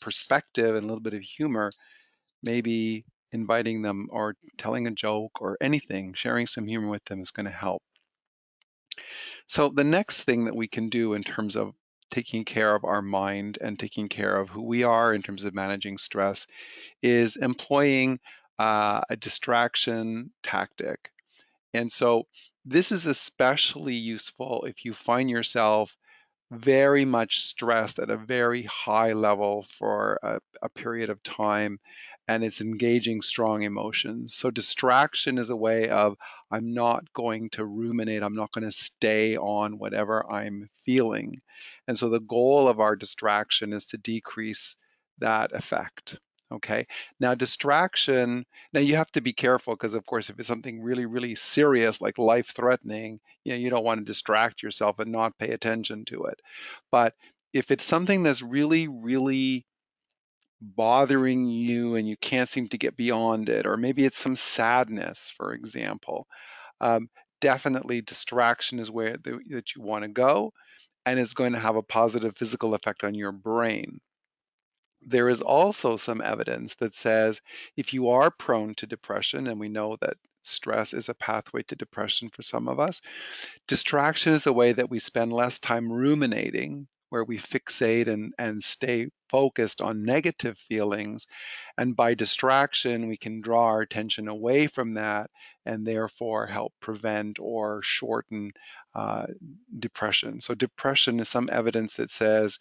perspective and a little bit of humor, maybe inviting them or telling a joke or anything, sharing some humor with them is going to help. So the next thing that we can do in terms of taking care of our mind and taking care of who we are in terms of managing stress is employing a distraction tactic. And so this is especially useful if you find yourself very much stressed at a very high level for a period of time, and it's engaging strong emotions. So distraction is a way of I'm not going to ruminate, I'm not going to stay on whatever I'm feeling. And so the goal of our distraction is to decrease that effect. Okay. Now, distraction, now you have to be careful because, of course, if it's something really, really serious, like life threatening, you don't want to distract yourself and not pay attention to it. But if it's something that's really, really bothering you and you can't seem to get beyond it, or maybe it's some sadness, for example, um, definitely distraction is where that you want to go, and it's going to have a positive physical effect on your brain. There is also some evidence that says if you are prone to depression, and we know that stress is a pathway to depression for some of us, distraction is a way that we spend less time ruminating, where we fixate and stay focused on negative feelings. And by distraction, we can draw our attention away from that and therefore help prevent or shorten uh, depression. So depression is some evidence that says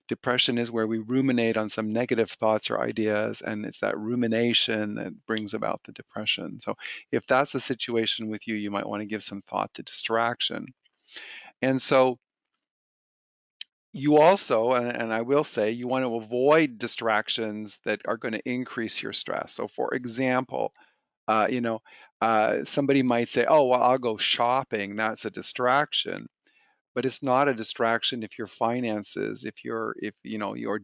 depression is where we ruminate on some negative thoughts or ideas, and it's that rumination that brings about the depression. So if that's the situation with you, you might want to give some thought to distraction. And so you also, and I will say, you want to avoid distractions that are going to increase your stress. So for example, somebody might say, oh, well, I'll go shopping. That's a distraction. But it's not a distraction if your finances, if your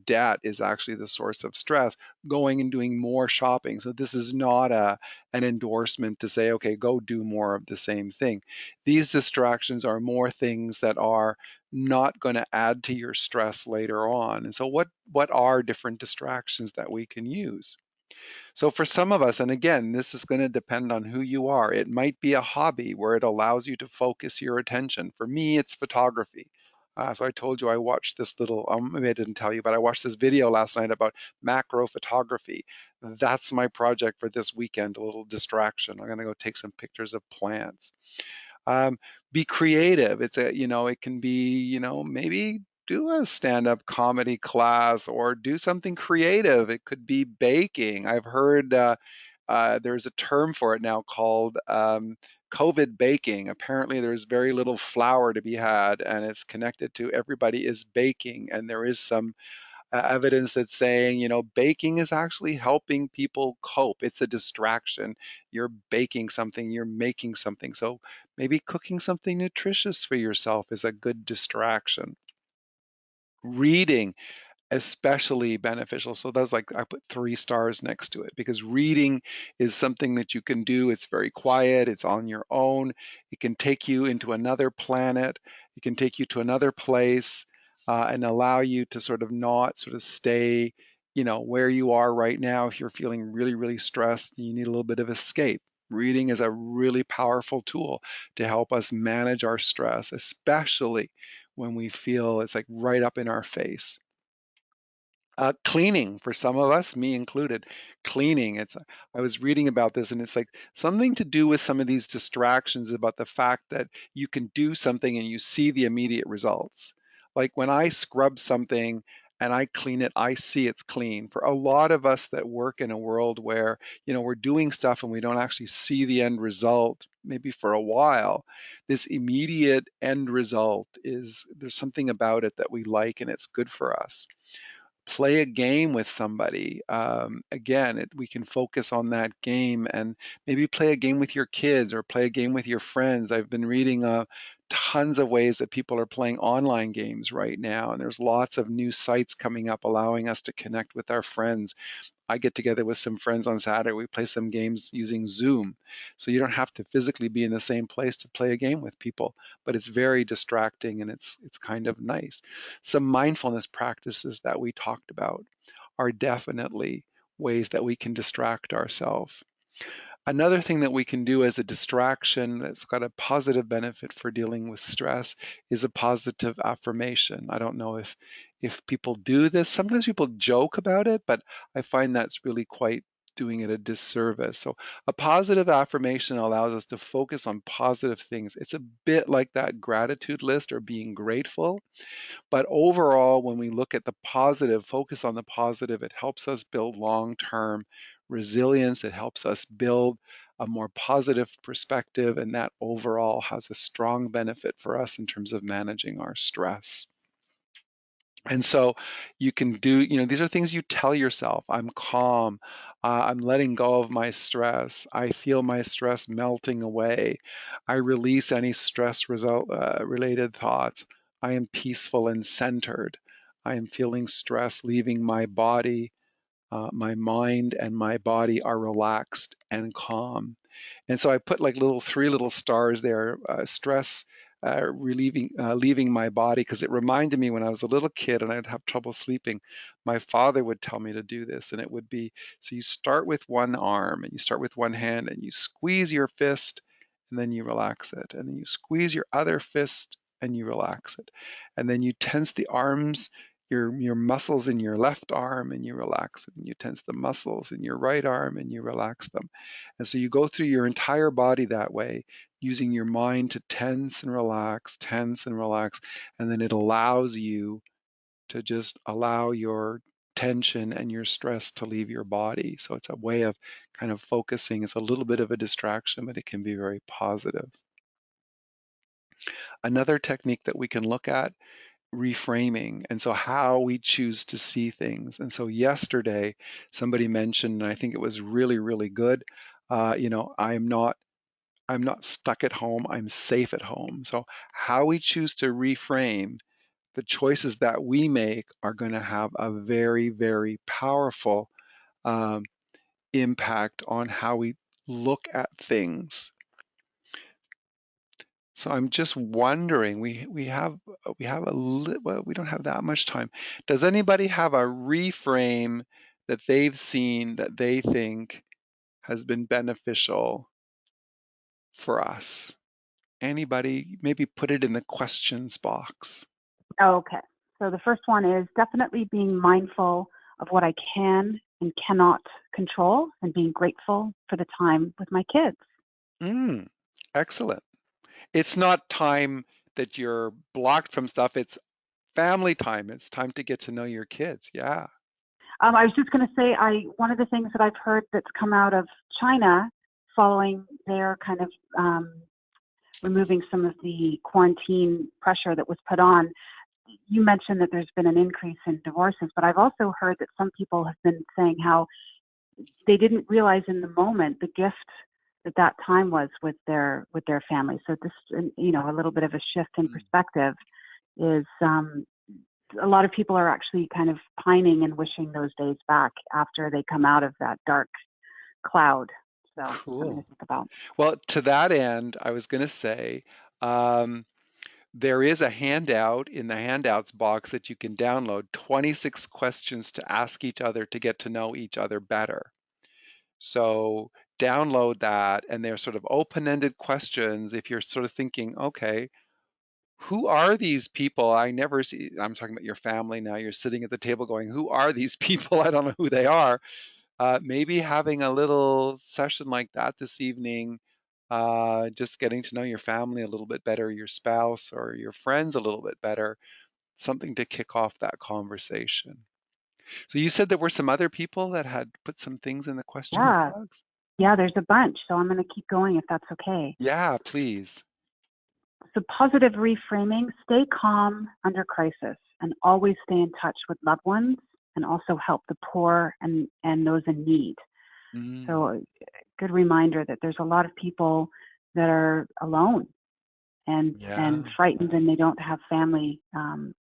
debt is actually the source of stress, going and doing more shopping. So this is not an endorsement to say, okay, go do more of the same thing. These distractions are more things that are not going to add to your stress later on. And so what are different distractions that we can use? So for some of us, and again, this is going to depend on who you are. It might be a hobby where it allows you to focus your attention. For me, it's photography. So I told you I watched this little, maybe I didn't tell you, but I watched this video last night about macro photography. That's my project for this weekend, a little distraction. I'm going to go take some pictures of plants. Um, be creative. It can be, maybe do a stand-up comedy class or do something creative. It could be baking. I've heard there's a term for it now called COVID baking. Apparently, there's very little flour to be had, and it's connected to everybody is baking, and there is some evidence that's saying, baking is actually helping people cope. It's a distraction. You're baking something, you're making something. So maybe cooking something nutritious for yourself is a good distraction. Reading, especially beneficial. So that's like I put 3 stars next to it because reading is something that you can do. It's very quiet. It's on your own. It can take you into another planet. It can take you to another place and allow you to sort of not sort of stay, where you are right now. If you're feeling really, really stressed, you need a little bit of escape. Reading is a really powerful tool to help us manage our stress, especially when we feel it's like right up in our face. Cleaning for some of us, me included. Cleaning. I was reading about this, and it's like something to do with some of these distractions about the fact that you can do something and you see the immediate results. Like when I scrub something and I clean it, I see it's clean. For a lot of us that work in a world where, we're doing stuff and we don't actually see the end result, maybe for a while, this immediate end result there's something about it that we like and it's good for us. play a game with somebody. Again, we can focus on that game and maybe play a game with your kids or play a game with your friends. I've been reading tons of ways that people are playing online games right now, and there's lots of new sites coming up allowing us to connect with our friends. I get together with some friends on Saturday. We play some games using Zoom. So you don't have to physically be in the same place to play a game with people, but it's very distracting and it's kind of nice. Some mindfulness practices that we talked about are definitely ways that we can distract ourselves. Another thing that we can do as a distraction that's got a positive benefit for dealing with stress is a positive affirmation. I don't know if people do this. Sometimes people joke about it, but I find that's really quite doing it a disservice. So a positive affirmation allows us to focus on positive things. It's a bit like that gratitude list or being grateful. But overall, when we look at the positive, focus on the positive, it helps us build long-term resilience. It helps us build a more positive perspective, and that overall has a strong benefit for us in terms of managing our stress. And so you can do, these are things you tell yourself. I'm calm. I'm letting go of my stress. I feel my stress melting away. I release any stress related thoughts. I am peaceful and centered. I am feeling stress leaving my body. My mind and my body are relaxed and calm. And so I put like three little stars there, stress leaving my body, because it reminded me when I was a little kid and I'd have trouble sleeping, my father would tell me to do this. And it would be, so you start with one arm and you start with one hand and you squeeze your fist and then you relax it. And then you squeeze your other fist and you relax it. And then you tense the arms, your muscles in your left arm and you relax it. And you tense the muscles in your right arm and you relax them. And so you go through your entire body that way, using your mind to tense and relax, and then it allows you to just allow your tension and your stress to leave your body. So it's a way of kind of focusing. It's a little bit of a distraction, but it can be very positive. Another technique that we can look at, reframing, and so how we choose to see things. And so yesterday somebody mentioned, and I think it was really, really good, I'm not stuck at home, I'm safe at home. So how we choose to reframe, the choices that we make are going to have a very, very powerful um, impact on how we look at things. So I'm just wondering, we have well, we don't have that much time. Does anybody have a reframe that they've seen that they think has been beneficial for us? Anybody? Maybe put it in the questions box.
Okay. So the first one is definitely being mindful of what I can and cannot control and being grateful for the time with my kids.
Excellent. It's not time that you're blocked from stuff. It's family time. It's time to get to know your kids. Yeah.
I was just going to say, one of the things that I've heard that's come out of China following their kind of removing some of the quarantine pressure that was put on, you mentioned that there's been an increase in divorces, but I've also heard that some people have been saying how they didn't realize in the moment the gift that time was with their family. So this, a little bit of a shift in perspective is a lot of people are actually kind of pining and wishing those days back after they come out of that dark cloud. So
cool.
Something to think about.
Well, to that end, I was going to say, there is a handout in the handouts box that you can download, 26 questions to ask each other to get to know each other better. So download that, and they're sort of open-ended questions. If you're sort of thinking, okay, who are these people I never see? I'm talking about your family now. You're sitting at the table going, who are these people? I don't know who they are. Maybe having a little session like that this evening, just getting to know your family a little bit better, your spouse or your friends a little bit better, something to kick off that conversation. So you said there were some other people that had put some things in the questions box?
Yeah, there's a bunch. So I'm going to keep going if that's okay.
Yeah, please.
So positive reframing, stay calm under crisis and always stay in touch with loved ones and also help the poor and those in need.
Mm.
So a good reminder that there's a lot of people that are alone and
Yeah.
frightened, and they don't have family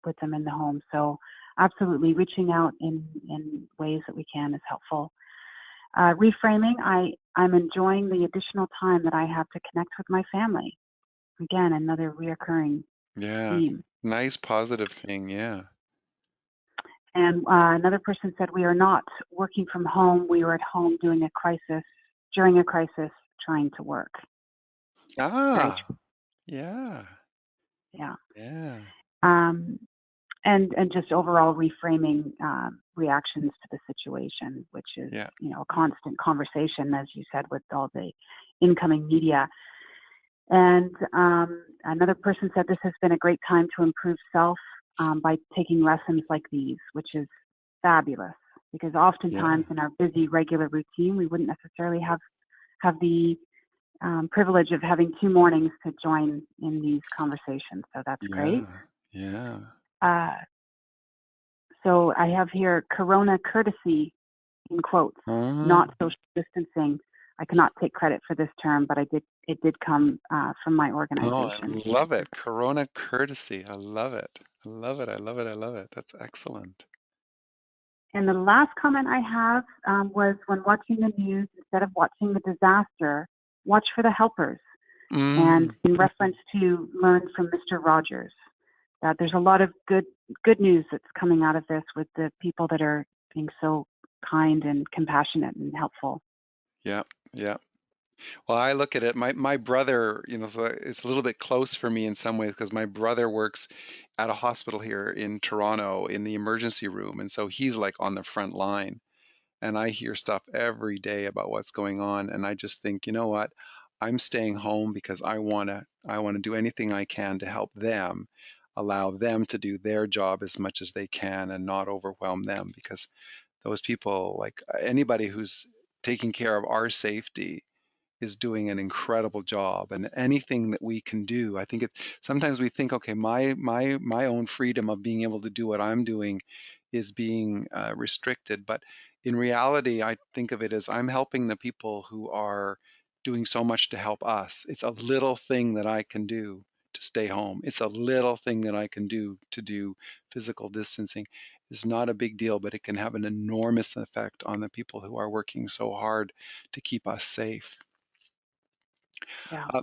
with them in the home. So absolutely reaching out in ways that we can is helpful. Reframing, I'm enjoying the additional time that I have to connect with my family. Again, another reoccurring
Yeah.
theme.
Nice positive thing. Yeah.
And another person said, we are not working from home. We were at home during a crisis, trying to work. Very
Ah,
true.
yeah.
Yeah.
Yeah.
Um, and just overall reframing reactions to the situation, which is,
Yeah.
a constant conversation, as you said, with all the incoming media. And another person said this has been a great time to improve self by taking lessons like these, which is fabulous, because
Yeah.
oftentimes in our busy regular routine, we wouldn't necessarily have the privilege of having 2 mornings to join in these conversations. So that's great.
Yeah. Yeah.
Uh, so I have here Corona courtesy in quotes,
Uh-huh.
not social distancing. I cannot take credit for this term, but it did come from my
Oh, I
organization.
love it. Corona courtesy. I love it. I love it. I love it. I love it. That's excellent.
And the last comment I have was when watching the news, instead of watching the disaster, watch for the helpers. And
Mm.
in reference to learn from Mr. Rogers, that there's a lot of good news that's coming out of this with the people that are being so kind and compassionate and helpful.
Yeah. Yeah. Well, I look at it, my brother, so it's a little bit close for me in some ways because my brother works at a hospital here in Toronto in the emergency room. And so he's like on the front line. And I hear stuff every day about what's going on. And I just think, you know what? I'm staying home because I want to do anything I can to help them, allow them to do their job as much as they can and not overwhelm them because those people, like anybody who's taking care of our safety is doing an incredible job, and anything that we can do, I think sometimes we think, okay, my own freedom of being able to do what I'm doing is being restricted, but in reality I think of it as I'm helping the people who are doing so much to help us. It's a little thing that I can do to stay home. It's a little thing that I can do to do physical distancing. It's not a big deal, but it can have an enormous effect on the people who are working so hard to keep us safe.
Yeah.
Uh,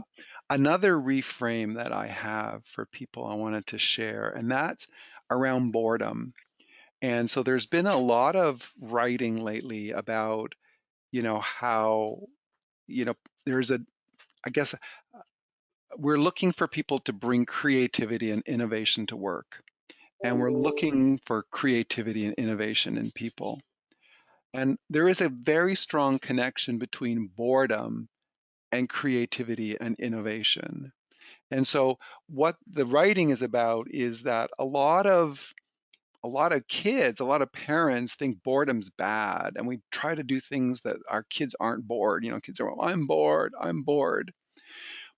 Another reframe that I have for people I wanted to share, and that's around boredom. And so there's been a lot of writing lately about, how, you know, there's I guess we're looking for people to bring creativity and innovation to work. And we're looking for creativity and innovation in people. And there is a very strong connection between boredom and creativity and innovation. And so what the writing is about is that a lot of kids, a lot of parents think boredom's bad, and we try to do things that our kids aren't bored. Kids are, well, I'm bored, I'm bored.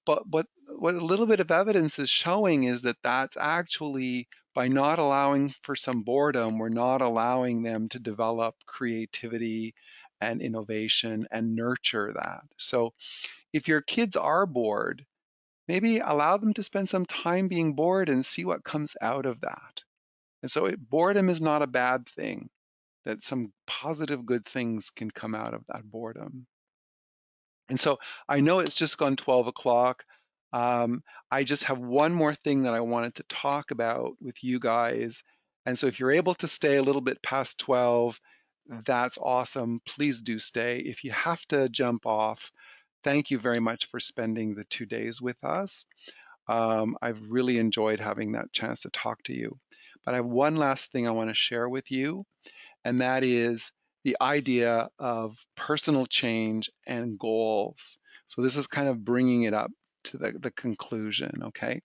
But what a little bit of evidence is showing is that that's actually by not allowing for some boredom, we're not allowing them to develop creativity and innovation and nurture that. So if your kids are bored, maybe allow them to spend some time being bored and see what comes out of that. And so boredom is not a bad thing, that some positive good things can come out of that boredom. And so I know it's just gone 12 o'clock. I just have one more thing that I wanted to talk about with you guys. And so if you're able to stay a little bit past 12, that's awesome. Please do stay. If you have to jump off, thank you very much for spending the 2 days with us. I've really enjoyed having that chance to talk to you. But I have one last thing I want to share with you, and that is the idea of personal change and goals. So this is kind of bringing it up to the conclusion, okay?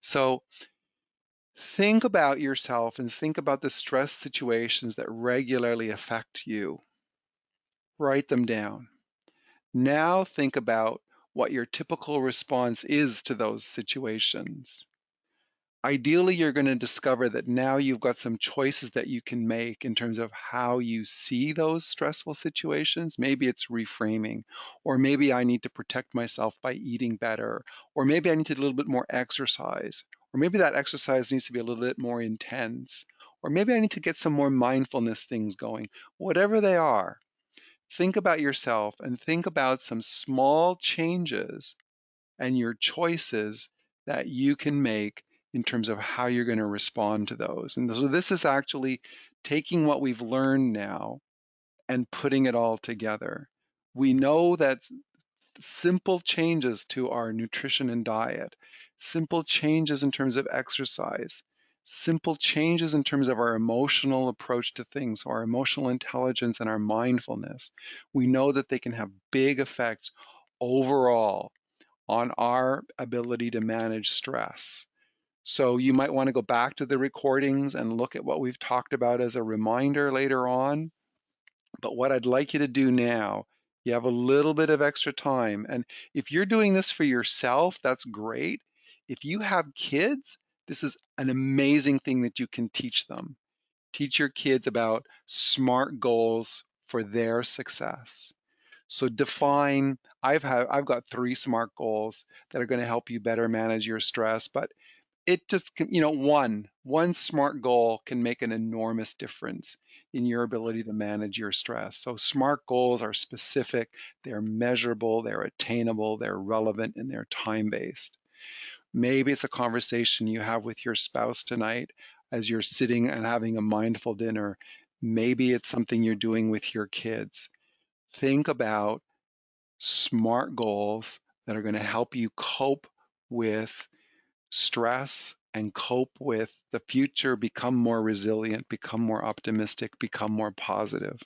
So think about yourself and think about the stress situations that regularly affect you. Write them down. Now think about what your typical response is to those situations. ideally you're going to discover that now you've got some choices that you can make in terms of how you see those stressful situations. Maybe it's reframing, or maybe I need to protect myself by eating better, or maybe I need to do a little bit more exercise, or maybe that exercise needs to be a little bit more intense, or maybe I need to get some more mindfulness things going. Whatever they are, think about yourself and think about some small changes and your choices that you can make in terms of how you're going to respond to those. And so this is actually taking what we've learned now and putting it all together. We know that simple changes to our nutrition and diet, simple changes in terms of exercise, simple changes in terms of our emotional approach to things, our emotional intelligence and our mindfulness, we know that they can have big effects overall on our ability to manage stress. So you might want to go back to the recordings and look at what we've talked about as a reminder later on. But what I'd like you to do now, you have a little bit of extra time. And if you're doing this for yourself, that's great. If you have kids, this is an amazing thing that you can teach them. Teach your kids about SMART goals for their success. So define, I've got 3 SMART goals that are going to help you better manage your stress, but it just, one SMART goal can make an enormous difference in your ability to manage your stress. So SMART goals are specific, they're measurable, they're attainable, they're relevant, and they're time-based. Maybe it's a conversation you have with your spouse tonight as you're sitting and having a mindful dinner. Maybe it's something you're doing with your kids. Think about SMART goals that are going to help you cope with stress and cope with the future, become more resilient, become more optimistic, become more positive.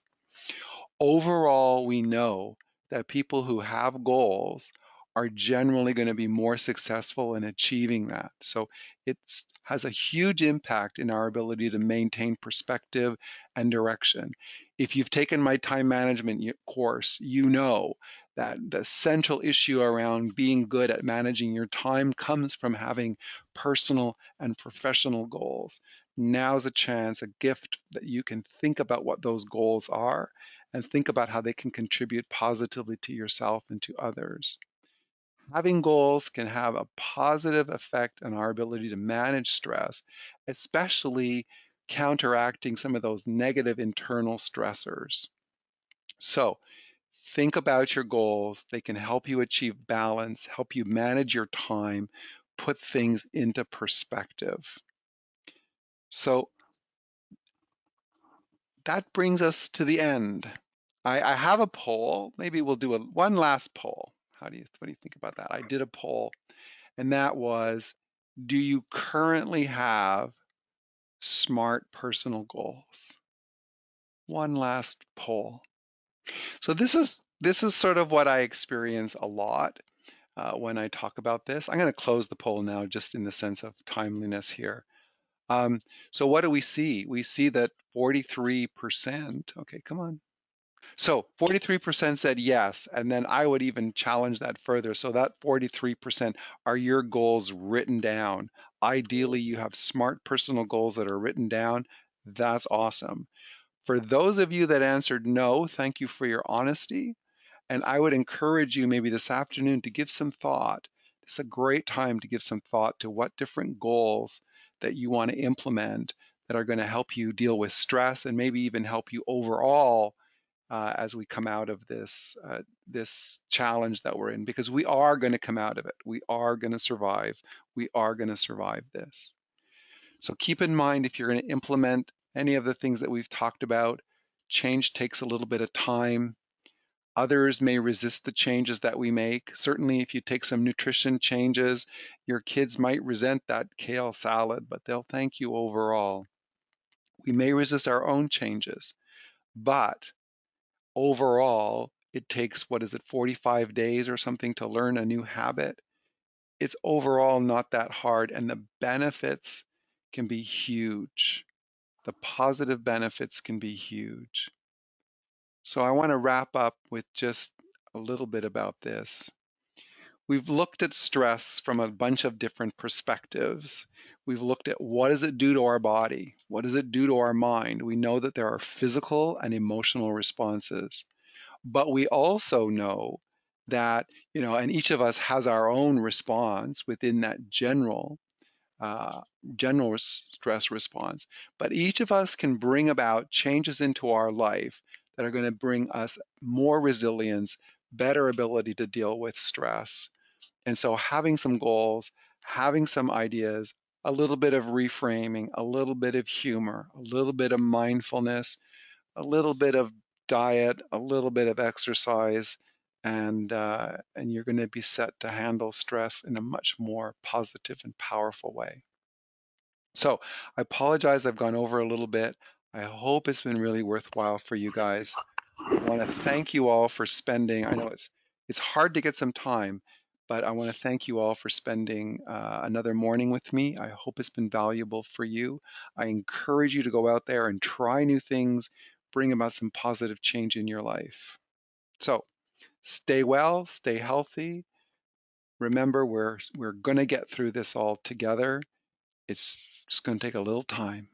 Overall, we know that people who have goals are generally going to be more successful in achieving that. So it has a huge impact in our ability to maintain perspective and direction. If you've taken my time management course, you know that the central issue around being good at managing your time comes from having personal and professional goals. Now's a chance, a gift that you can think about what those goals are and think about how they can contribute positively to yourself and to others. Having goals can have a positive effect on our ability to manage stress, especially counteracting some of those negative internal stressors. So think about your goals. They can help you achieve balance, help you manage your time, put things into perspective. So that brings us to the end. I have a poll. Maybe we'll do one last poll. What do you think about that? I did a poll, and that was, do you currently have SMART personal goals? One last poll. So this is sort of what I experience a lot when I talk about this. I'm going to close the poll now, just in the sense of timeliness here. So what do we see? We see that 43%. Okay, come on. So 43% said yes, and then I would even challenge that further. So that 43%, are your goals written down? Ideally, you have SMART personal goals that are written down. That's awesome. For those of you that answered no, thank you for your honesty. And I would encourage you maybe this afternoon to give some thought. It's a great time to give some thought to what different goals that you want to implement that are going to help you deal with stress and maybe even help you overall as we come out of this challenge that we're in, because we are going to come out of it. We are going to survive. We are going to survive this. So keep in mind, if you're going to implement any of the things that we've talked about, change takes a little bit of time. Others may resist the changes that we make. Certainly, if you take some nutrition changes, your kids might resent that kale salad, but they'll thank you overall. We may resist our own changes, but overall, it takes, 45 days or something to learn a new habit. It's overall not that hard, and the benefits can be huge. The positive benefits can be huge. So I want to wrap up with just a little bit about this. We've looked at stress from a bunch of different perspectives. We've looked at what does it do to our body? What does it do to our mind? We know that there are physical and emotional responses, but we also know that, and each of us has our own response within that uh, general stress response. But each of us can bring about changes into our life that are going to bring us more resilience, better ability to deal with stress. And so having some goals, having some ideas, a little bit of reframing, a little bit of humor, a little bit of mindfulness, a little bit of diet, a little bit of exercise, and you're going to be set to handle stress in a much more positive and powerful way. So I apologize I've gone over a little bit. I hope it's been really worthwhile for you guys. I want to thank you all for spending, I know it's hard to get some time, but I want to thank you all for spending another morning with me. I hope it's been valuable for you. I encourage you to go out there and try new things, bring about some positive change in your life. So stay well, stay healthy. Remember, we're going to get through this all together. It's just going to take a little time.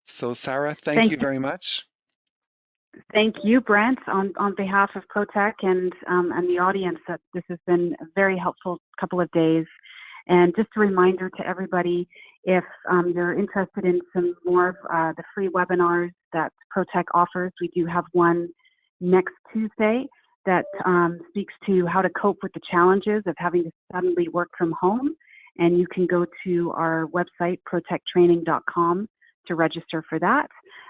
So Sarah, thank you very much.
Thank you, Brent, on behalf of ProTech and the audience. That this has been a very helpful couple of days. And just a reminder to everybody, if you're interested in some more of the free webinars that ProTech offers, we do have one next Tuesday that speaks to how to cope with the challenges of having to suddenly work from home. And you can go to our website, protechtraining.com, to register for that,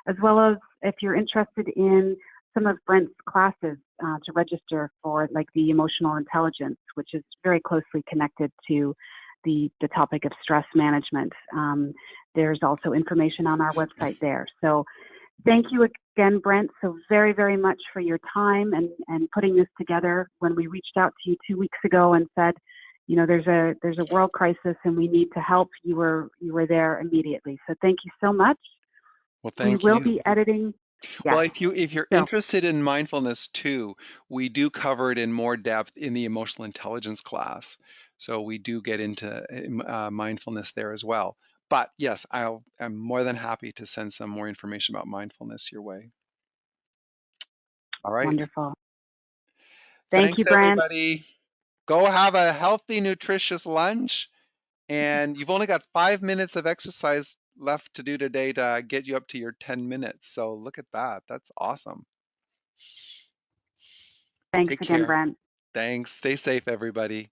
as well as if you're interested in some of Brent's classes to register for, like the emotional intelligence, which is very closely connected to the topic of stress management. There's also information on our website there. So thank you again, Brent, so very, very much for your time and putting this together. When we reached out to you 2 weeks ago and said, there's a world crisis and we need to help, you were there immediately. So thank you so much.
Well, thank
you. We
you.
will be editing. Yes.
Well, if you're interested in mindfulness too, we do cover it in more depth in the emotional intelligence class. So we do get into mindfulness there as well. But yes, I'm more than happy to send some more information about mindfulness your way. All right.
Wonderful.
Thanks,
you, Brent.
everybody. Go have a healthy, nutritious lunch. And you've only got 5 minutes of exercise left to do today to get you up to your 10 minutes. So look at that. That's awesome.
Thanks
Take
again,
care.
Brent.
Thanks. Stay safe, everybody.